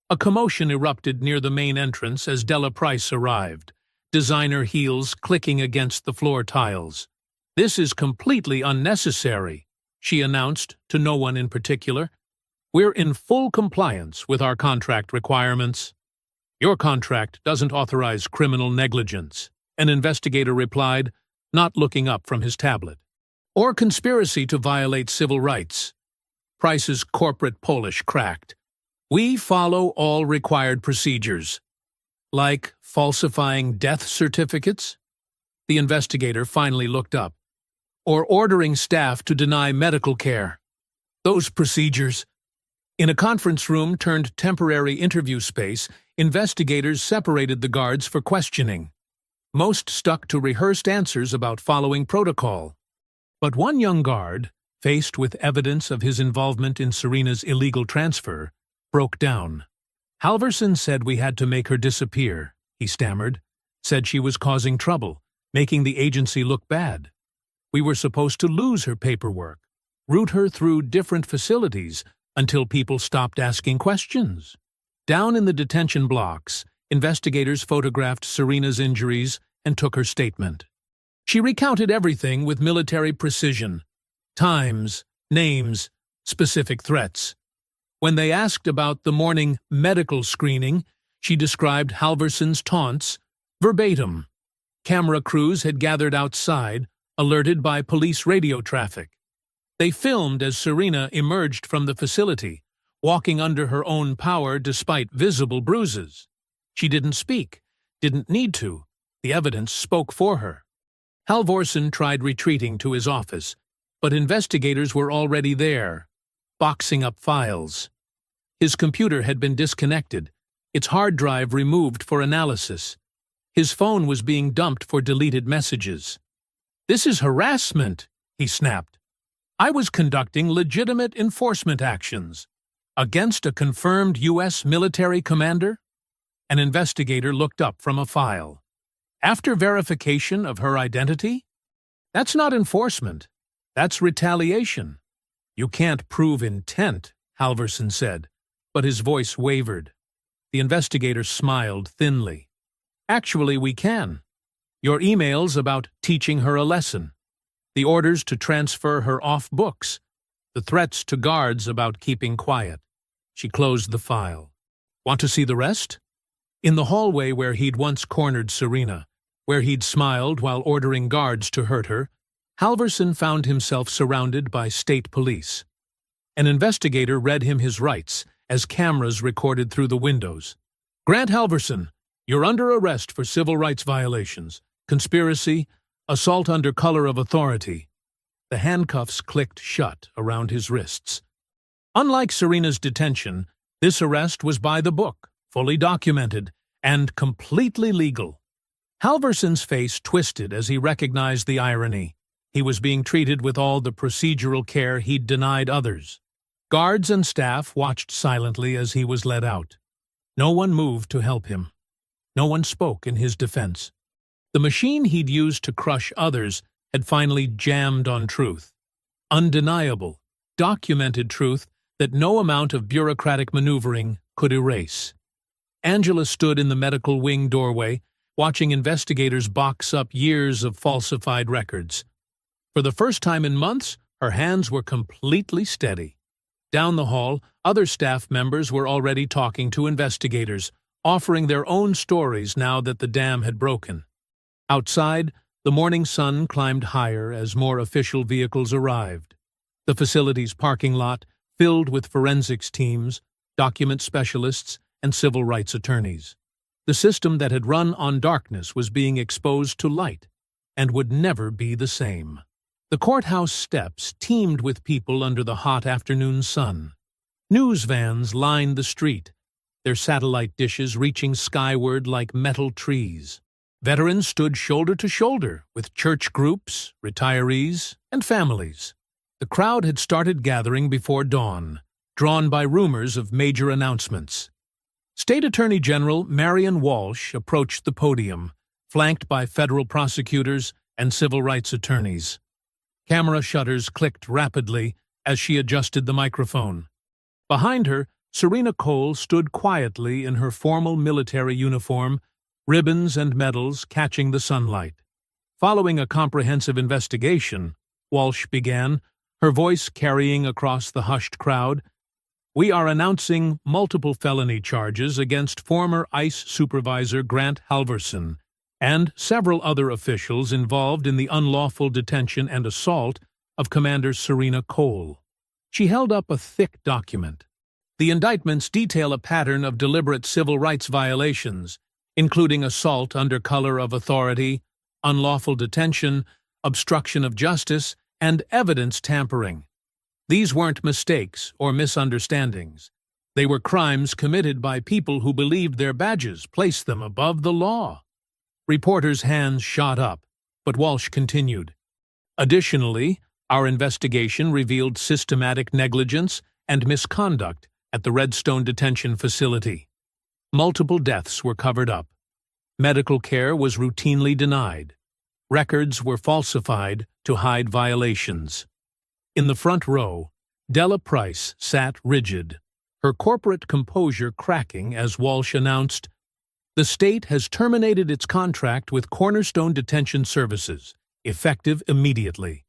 A commotion erupted near the main entrance as Della Price arrived, designer heels clicking against the floor tiles. This is completely unnecessary, she announced to no one in particular. We're in full compliance with our contract requirements. Your contract doesn't authorize criminal negligence, an investigator replied, not looking up from his tablet. Or conspiracy to violate civil rights. Price's corporate Polish cracked. We follow all required procedures. Like falsifying death certificates? The investigator finally looked up. Or ordering staff to deny medical care. Those procedures. In a conference room turned temporary interview space, investigators separated the guards for questioning. Most stuck to rehearsed answers about following protocol. But one young guard, faced with evidence of his involvement in Serena's illegal transfer, broke down. "Halverson said we had to make her disappear," he stammered. "Said she was causing trouble, making the agency look bad. We were supposed to lose her paperwork, route her through different facilities until people stopped asking questions." Down in the detention blocks, investigators photographed Serena's injuries and took her statement. She recounted everything with military precision: times, names, specific threats. When they asked about the morning medical screening, she described Halverson's taunts verbatim. Camera crews had gathered outside, alerted by police radio traffic. They filmed as Serena emerged from the facility, walking under her own power despite visible bruises. She didn't speak, didn't need to. The evidence spoke for her. Halvorsen tried retreating to his office, but investigators were already there, boxing up files. His computer had been disconnected, its hard drive removed for analysis. His phone was being dumped for deleted messages. "This is harassment," he snapped. "I was conducting legitimate enforcement actions against a confirmed U.S. military commander." An investigator looked up from a file. "After verification of her identity? That's not enforcement. That's retaliation." "You can't prove intent," Halverson said, but his voice wavered. The investigator smiled thinly. "Actually, we can. Your emails about teaching her a lesson, the orders to transfer her off books, the threats to guards about keeping quiet." She closed the file. "Want to see the rest?" In the hallway where he'd once cornered Serena, where he'd smiled while ordering guards to hurt her, Halverson found himself surrounded by state police. An investigator read him his rights as cameras recorded through the windows. "Grant Halverson, you're under arrest for civil rights violations, conspiracy, assault under color of authority." The handcuffs clicked shut around his wrists. Unlike Serena's detention, this arrest was by the book, fully documented, and completely legal. Halverson's face twisted as he recognized the irony. He was being treated with all the procedural care he'd denied others. Guards and staff watched silently as he was led out. No one moved to help him. No one spoke in his defense. The machine he'd used to crush others had finally jammed on truth. Undeniable, documented truth that no amount of bureaucratic maneuvering could erase. Angela stood in the medical wing doorway, watching investigators box up years of falsified records. For the first time in months, her hands were completely steady. Down the hall, other staff members were already talking to investigators, offering their own stories now that the dam had broken. Outside, the morning sun climbed higher as more official vehicles arrived. The facility's parking lot filled with forensics teams, document specialists, and civil rights attorneys. The system that had run on darkness was being exposed to light, and would never be the same. The courthouse steps teemed with people under the hot afternoon sun. News vans lined the street, their satellite dishes reaching skyward like metal trees. Veterans stood shoulder to shoulder with church groups, retirees, and families. The crowd had started gathering before dawn, drawn by rumors of major announcements. State Attorney General Marion Walsh approached the podium, flanked by federal prosecutors and civil rights attorneys. Camera shutters clicked rapidly as she adjusted the microphone. Behind her, Serena Cole stood quietly in her formal military uniform, ribbons and medals catching the sunlight. Following a comprehensive investigation, Walsh began, her voice carrying across the hushed crowd, "We are announcing multiple felony charges against former ICE supervisor Grant Halverson and several other officials involved in the unlawful detention and assault of Commander Serena Cole." She held up a thick document. The indictments detail a pattern of deliberate civil rights violations, including assault under color of authority, unlawful detention, obstruction of justice, and evidence tampering. These weren't mistakes or misunderstandings. They were crimes committed by people who believed their badges placed them above the law. Reporters' hands shot up, but Walsh continued. Additionally, our investigation revealed systematic negligence and misconduct at the Redstone Detention Facility. Multiple deaths were covered up. Medical care was routinely denied. Records were falsified to hide violations. In the front row, Della Price sat rigid, her corporate composure cracking as Walsh announced, "The state has terminated its contract with Cornerstone Detention Services, effective immediately.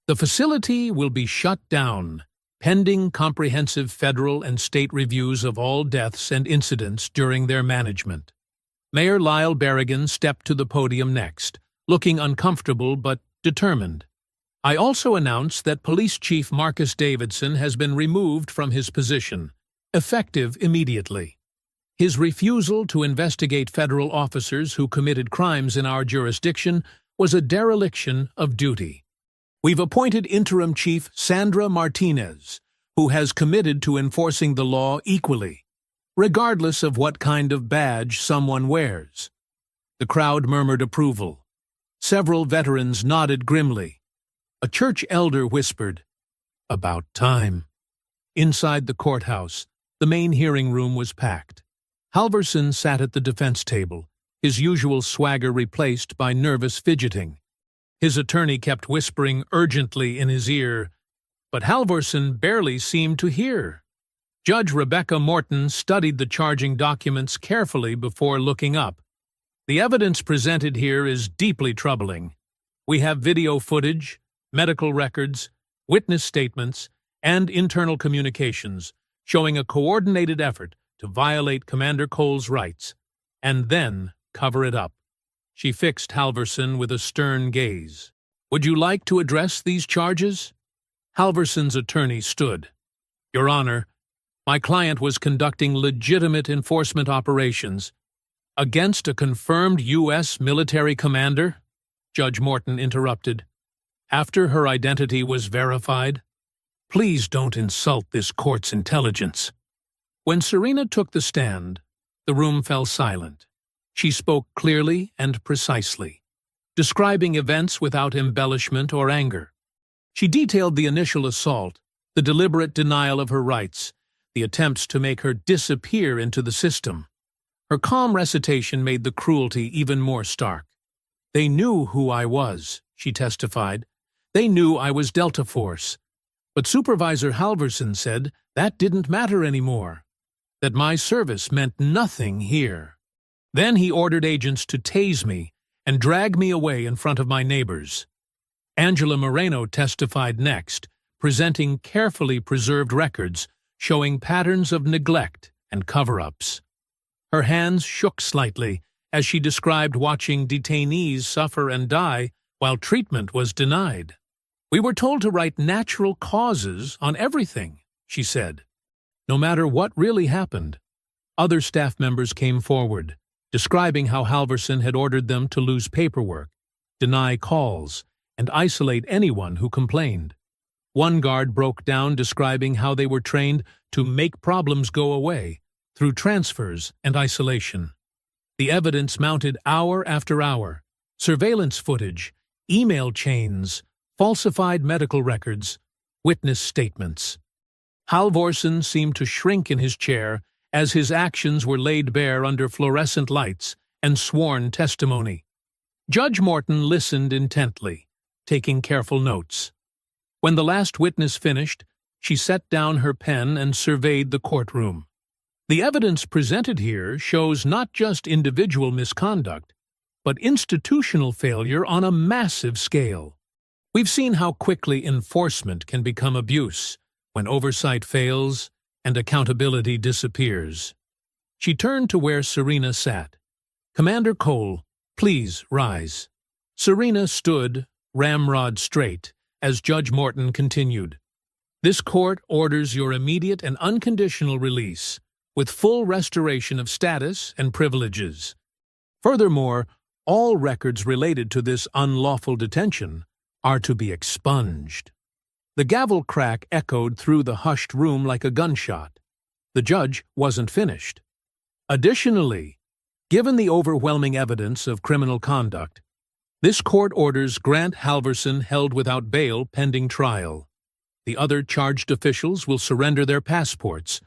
The facility will be shut down, pending comprehensive federal and state reviews of all deaths and incidents during their management." Mayor Lyle Berrigan stepped to the podium next, looking uncomfortable but determined. "I also announce that Police Chief Marcus Davidson has been removed from his position, effective immediately. His refusal to investigate federal officers who committed crimes in our jurisdiction was a dereliction of duty. We've appointed Interim Chief Sandra Martinez, who has committed to enforcing the law equally, regardless of what kind of badge someone wears." The crowd murmured approval. Several veterans nodded grimly. A church elder whispered, "About time." Inside the courthouse, the main hearing room was packed. Halverson sat at the defense table, his usual swagger replaced by nervous fidgeting. His attorney kept whispering urgently in his ear, but Halverson barely seemed to hear. Judge Rebecca Morton studied the charging documents carefully before looking up. "The evidence presented here is deeply troubling. We have video footage, medical records, witness statements, and internal communications showing a coordinated effort to violate Commander Cole's rights, and then cover it up." She fixed Halverson with a stern gaze. "Would you like to address these charges?" Halverson's attorney stood. "Your Honor, my client was conducting legitimate enforcement operations against a confirmed U.S. military commander," Judge Morton interrupted. "After her identity was verified, please don't insult this court's intelligence." When Serena took the stand, the room fell silent. She spoke clearly and precisely, describing events without embellishment or anger. She detailed the initial assault, the deliberate denial of her rights, the attempts to make her disappear into the system. Her calm recitation made the cruelty even more stark. "They knew who I was," she testified. "They knew I was Delta Force. But Supervisor Halverson said that didn't matter anymore, that my service meant nothing here. Then he ordered agents to tase me and drag me away in front of my neighbors." Angela Moreno testified next, presenting carefully preserved records showing patterns of neglect and cover-ups. Her hands shook slightly as she described watching detainees suffer and die while treatment was denied. "We were told to write natural causes on everything," she said. No matter what really happened, other staff members came forward, describing how Halverson had ordered them to lose paperwork, deny calls, and isolate anyone who complained. One guard broke down describing how they were trained to make problems go away through transfers and isolation. The evidence mounted hour after hour: surveillance footage, email chains, falsified medical records, witness statements. Halvorsen seemed to shrink in his chair as his actions were laid bare under fluorescent lights and sworn testimony. Judge Morton listened intently, taking careful notes. When the last witness finished, she set down her pen and surveyed the courtroom. "The evidence presented here shows not just individual misconduct, but institutional failure on a massive scale. We've seen how quickly enforcement can become abuse when oversight fails and accountability disappears." She turned to where Serena sat. "Commander Cole, please rise." Serena stood, ramrod straight, as Judge Morton continued. "This court orders your immediate and unconditional release, with full restoration of status and privileges. Furthermore, all records related to this unlawful detention are to be expunged." The gavel crack echoed through the hushed room like a gunshot. The judge wasn't finished. "Additionally, Given the overwhelming evidence of criminal conduct, this court orders Grant Halverson held without bail pending trial. The other charged officials will surrender their passports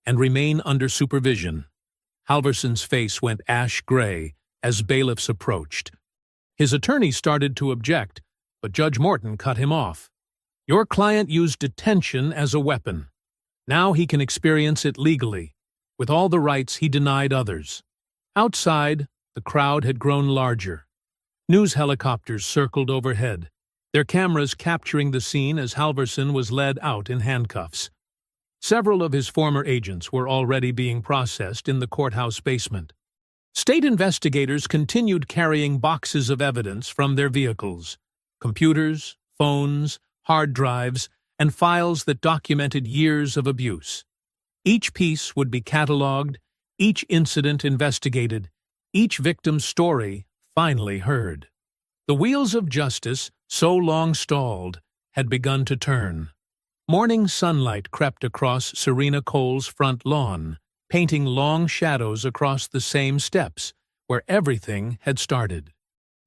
and remain under supervision. Halverson's face went ash-gray as bailiffs approached. His attorney started to object, but Judge Morton cut him off. Your client used detention as a weapon. Now he can experience it legally, with all the rights he denied others. Outside, the crowd had grown larger. News helicopters circled overhead, their cameras capturing the scene as Halverson was led out in handcuffs. Several of his former agents were already being processed in the courthouse basement. State investigators continued carrying boxes of evidence from their vehicles: computers, phones, hard drives, and files that documented years of abuse. Each piece would be catalogued, each incident investigated, each victim's story finally heard. The wheels of justice, so long stalled, had begun to turn. Morning sunlight crept across Serena Cole's front lawn, painting long shadows across the same steps where everything had started.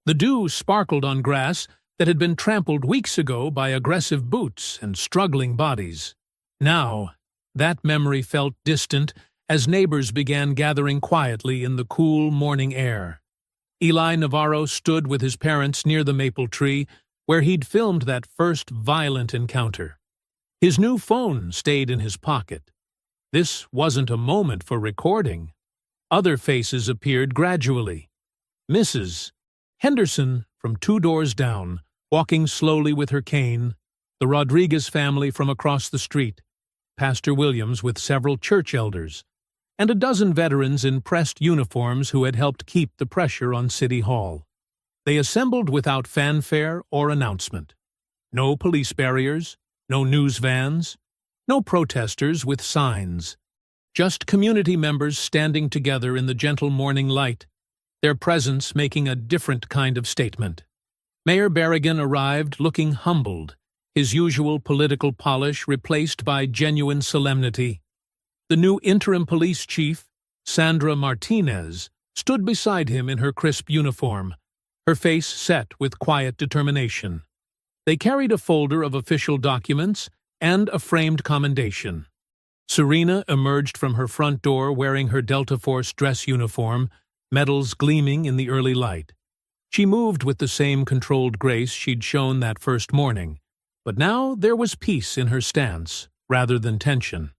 The dew sparkled on grass that had been trampled weeks ago by aggressive boots and struggling bodies. Now, that memory felt distant as neighbors began gathering quietly in the cool morning air. Eli Navarro stood with his parents near the maple tree where he'd filmed that first violent encounter. His new phone stayed in his pocket. This wasn't a moment for recording. Other faces appeared gradually. Mrs. Henderson from 2 doors down, walking slowly with her cane, the Rodriguez family from across the street, Pastor Williams with several church elders, and a dozen veterans in pressed uniforms who had helped keep the pressure on City Hall. They assembled without fanfare or announcement. No police barriers, no news vans, no protesters with signs. Just community members standing together in the gentle morning light, their presence making a different kind of statement. Mayor Berrigan arrived looking humbled, his usual political polish replaced by genuine solemnity. The new interim police chief, Sandra Martinez, stood beside him in her crisp uniform, her face set with quiet determination. They carried a folder of official documents and a framed commendation. Serena emerged from her front door wearing her Delta Force dress uniform, medals gleaming in the early light. She moved with the same controlled grace she'd shown that first morning, but now there was peace in her stance, rather than tension.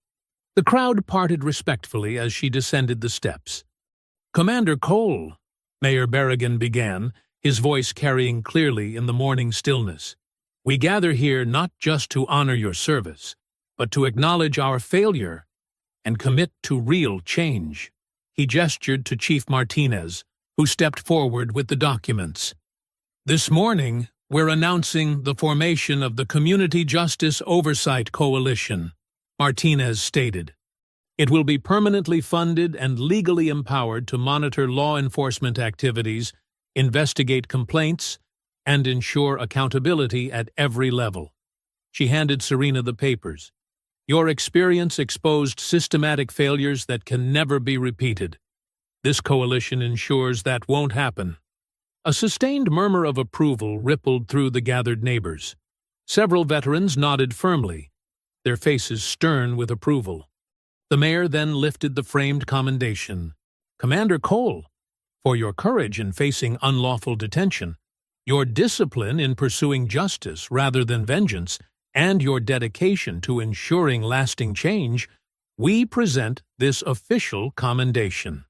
The crowd parted respectfully as she descended the steps. "Commander Cole," Mayor Berrigan began, his voice carrying clearly in the morning stillness, "we gather here not just to honor your service, but to acknowledge our failure and commit to real change." He gestured to Chief Martinez, who stepped forward with the documents. "This morning, we're announcing the formation of the Community Justice Oversight Coalition," Martinez stated. "It will be permanently funded and legally empowered to monitor law enforcement activities, investigate complaints, and ensure accountability at every level." She handed Serena the papers. "Your experience exposed systematic failures that can never be repeated. This coalition ensures that won't happen." A sustained murmur of approval rippled through the gathered neighbors. Several veterans nodded firmly, their faces stern with approval. The mayor then lifted the framed commendation. "Commander Cole, for your courage in facing unlawful detention, your discipline in pursuing justice rather than vengeance, and your dedication to ensuring lasting change, we present this official commendation."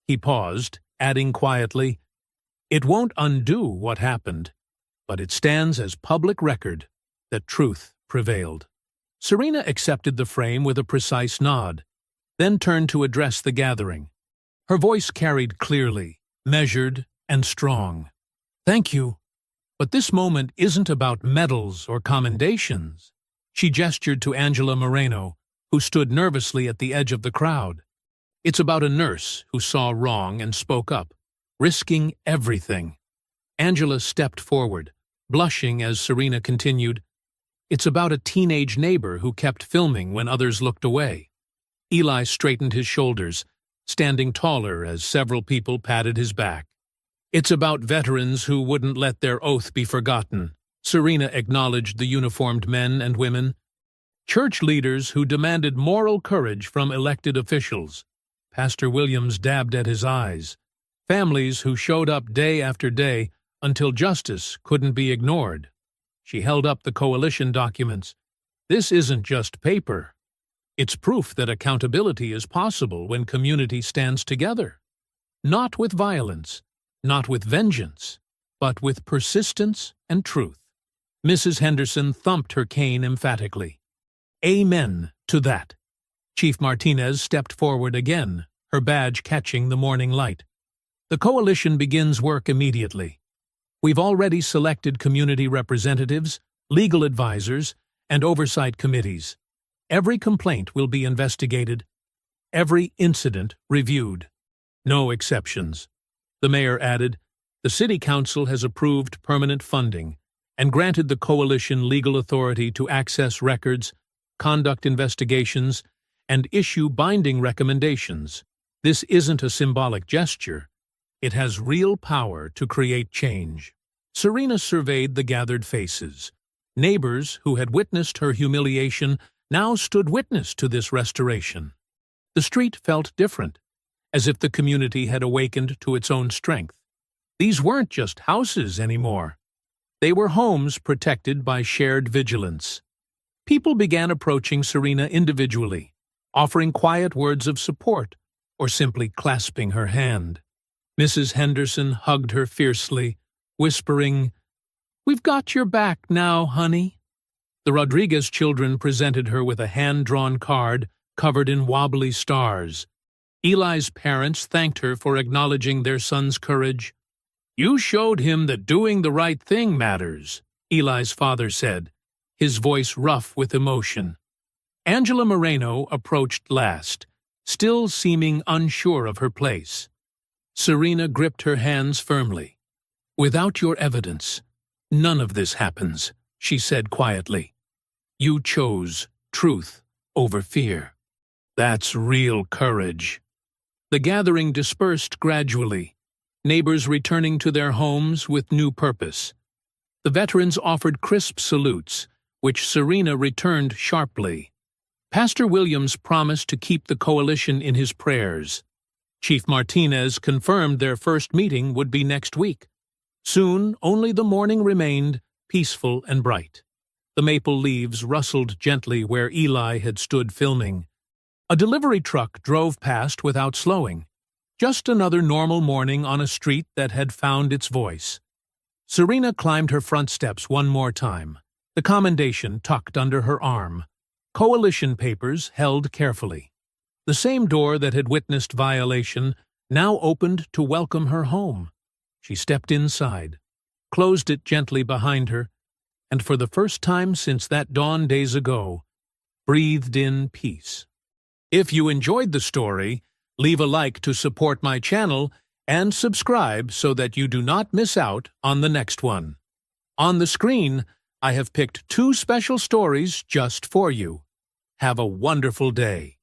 He paused, adding quietly, "It won't undo what happened, but it stands as public record that truth prevailed." Serena accepted the frame with a precise nod, then turned to address the gathering. Her voice carried clearly, measured, and strong. "Thank you, but this moment isn't about medals or commendations." She gestured to Angela Moreno, who stood nervously at the edge of the crowd. "It's about a nurse who saw wrong and spoke up, risking everything." Angela stepped forward, blushing as Serena continued, "It's about a teenage neighbor who kept filming when others looked away." Eli straightened his shoulders, standing taller as several people patted his back. "It's about veterans who wouldn't let their oath be forgotten," Serena acknowledged the uniformed men and women. "Church leaders who demanded moral courage from elected officials." Pastor Williams dabbed at his eyes. "Families who showed up day after day until justice couldn't be ignored." She held up the coalition documents. "This isn't just paper. It's proof that accountability is possible when community stands together. Not with violence, not with vengeance, but with persistence and truth." Mrs. Henderson thumped her cane emphatically. "Amen to that." Chief Martinez stepped forward again, her badge catching the morning light. "The coalition begins work immediately. We've already selected community representatives, legal advisors, and oversight committees. Every complaint will be investigated, every incident reviewed. No exceptions." The mayor added, "The city council has approved permanent funding and granted the coalition legal authority to access records, conduct investigations, and issue binding recommendations. This isn't a symbolic gesture. It has real power to create change." Serena surveyed the gathered faces. Neighbors who had witnessed her humiliation now stood witness to this restoration. The street felt different, as if the community had awakened to its own strength. These weren't just houses anymore. They were homes protected by shared vigilance. People began approaching Serena individually, offering quiet words of support or simply clasping her hand. Mrs. Henderson hugged her fiercely, whispering, "We've got your back now, honey." The Rodriguez children presented her with a hand-drawn card covered in wobbly stars. Eli's parents thanked her for acknowledging their son's courage. "You showed him that doing the right thing matters," Eli's father said, his voice rough with emotion. Angela Moreno approached last, still seeming unsure of her place. Serena gripped her hands firmly. "Without your evidence, none of this happens," she said quietly. "You chose truth over fear. That's real courage." The gathering dispersed gradually, neighbors returning to their homes with new purpose. The veterans offered crisp salutes, which Serena returned sharply. Pastor Williams promised to keep the coalition in his prayers. Chief Martinez confirmed their first meeting would be next week. Soon, only the morning remained, peaceful and bright. The maple leaves rustled gently where Eli had stood filming. A delivery truck drove past without slowing. Just another normal morning on a street that had found its voice. Serena climbed her front steps one more time, the commendation tucked under her arm. Coalition papers held carefully. The same door that had witnessed violation now opened to welcome her home. She stepped inside, closed it gently behind her, and for the first time since that dawn days ago, breathed in peace. If you enjoyed the story, leave a like to support my channel and subscribe so that you do not miss out on the next one. On the screen, I have picked 2 special stories just for you. Have a wonderful day.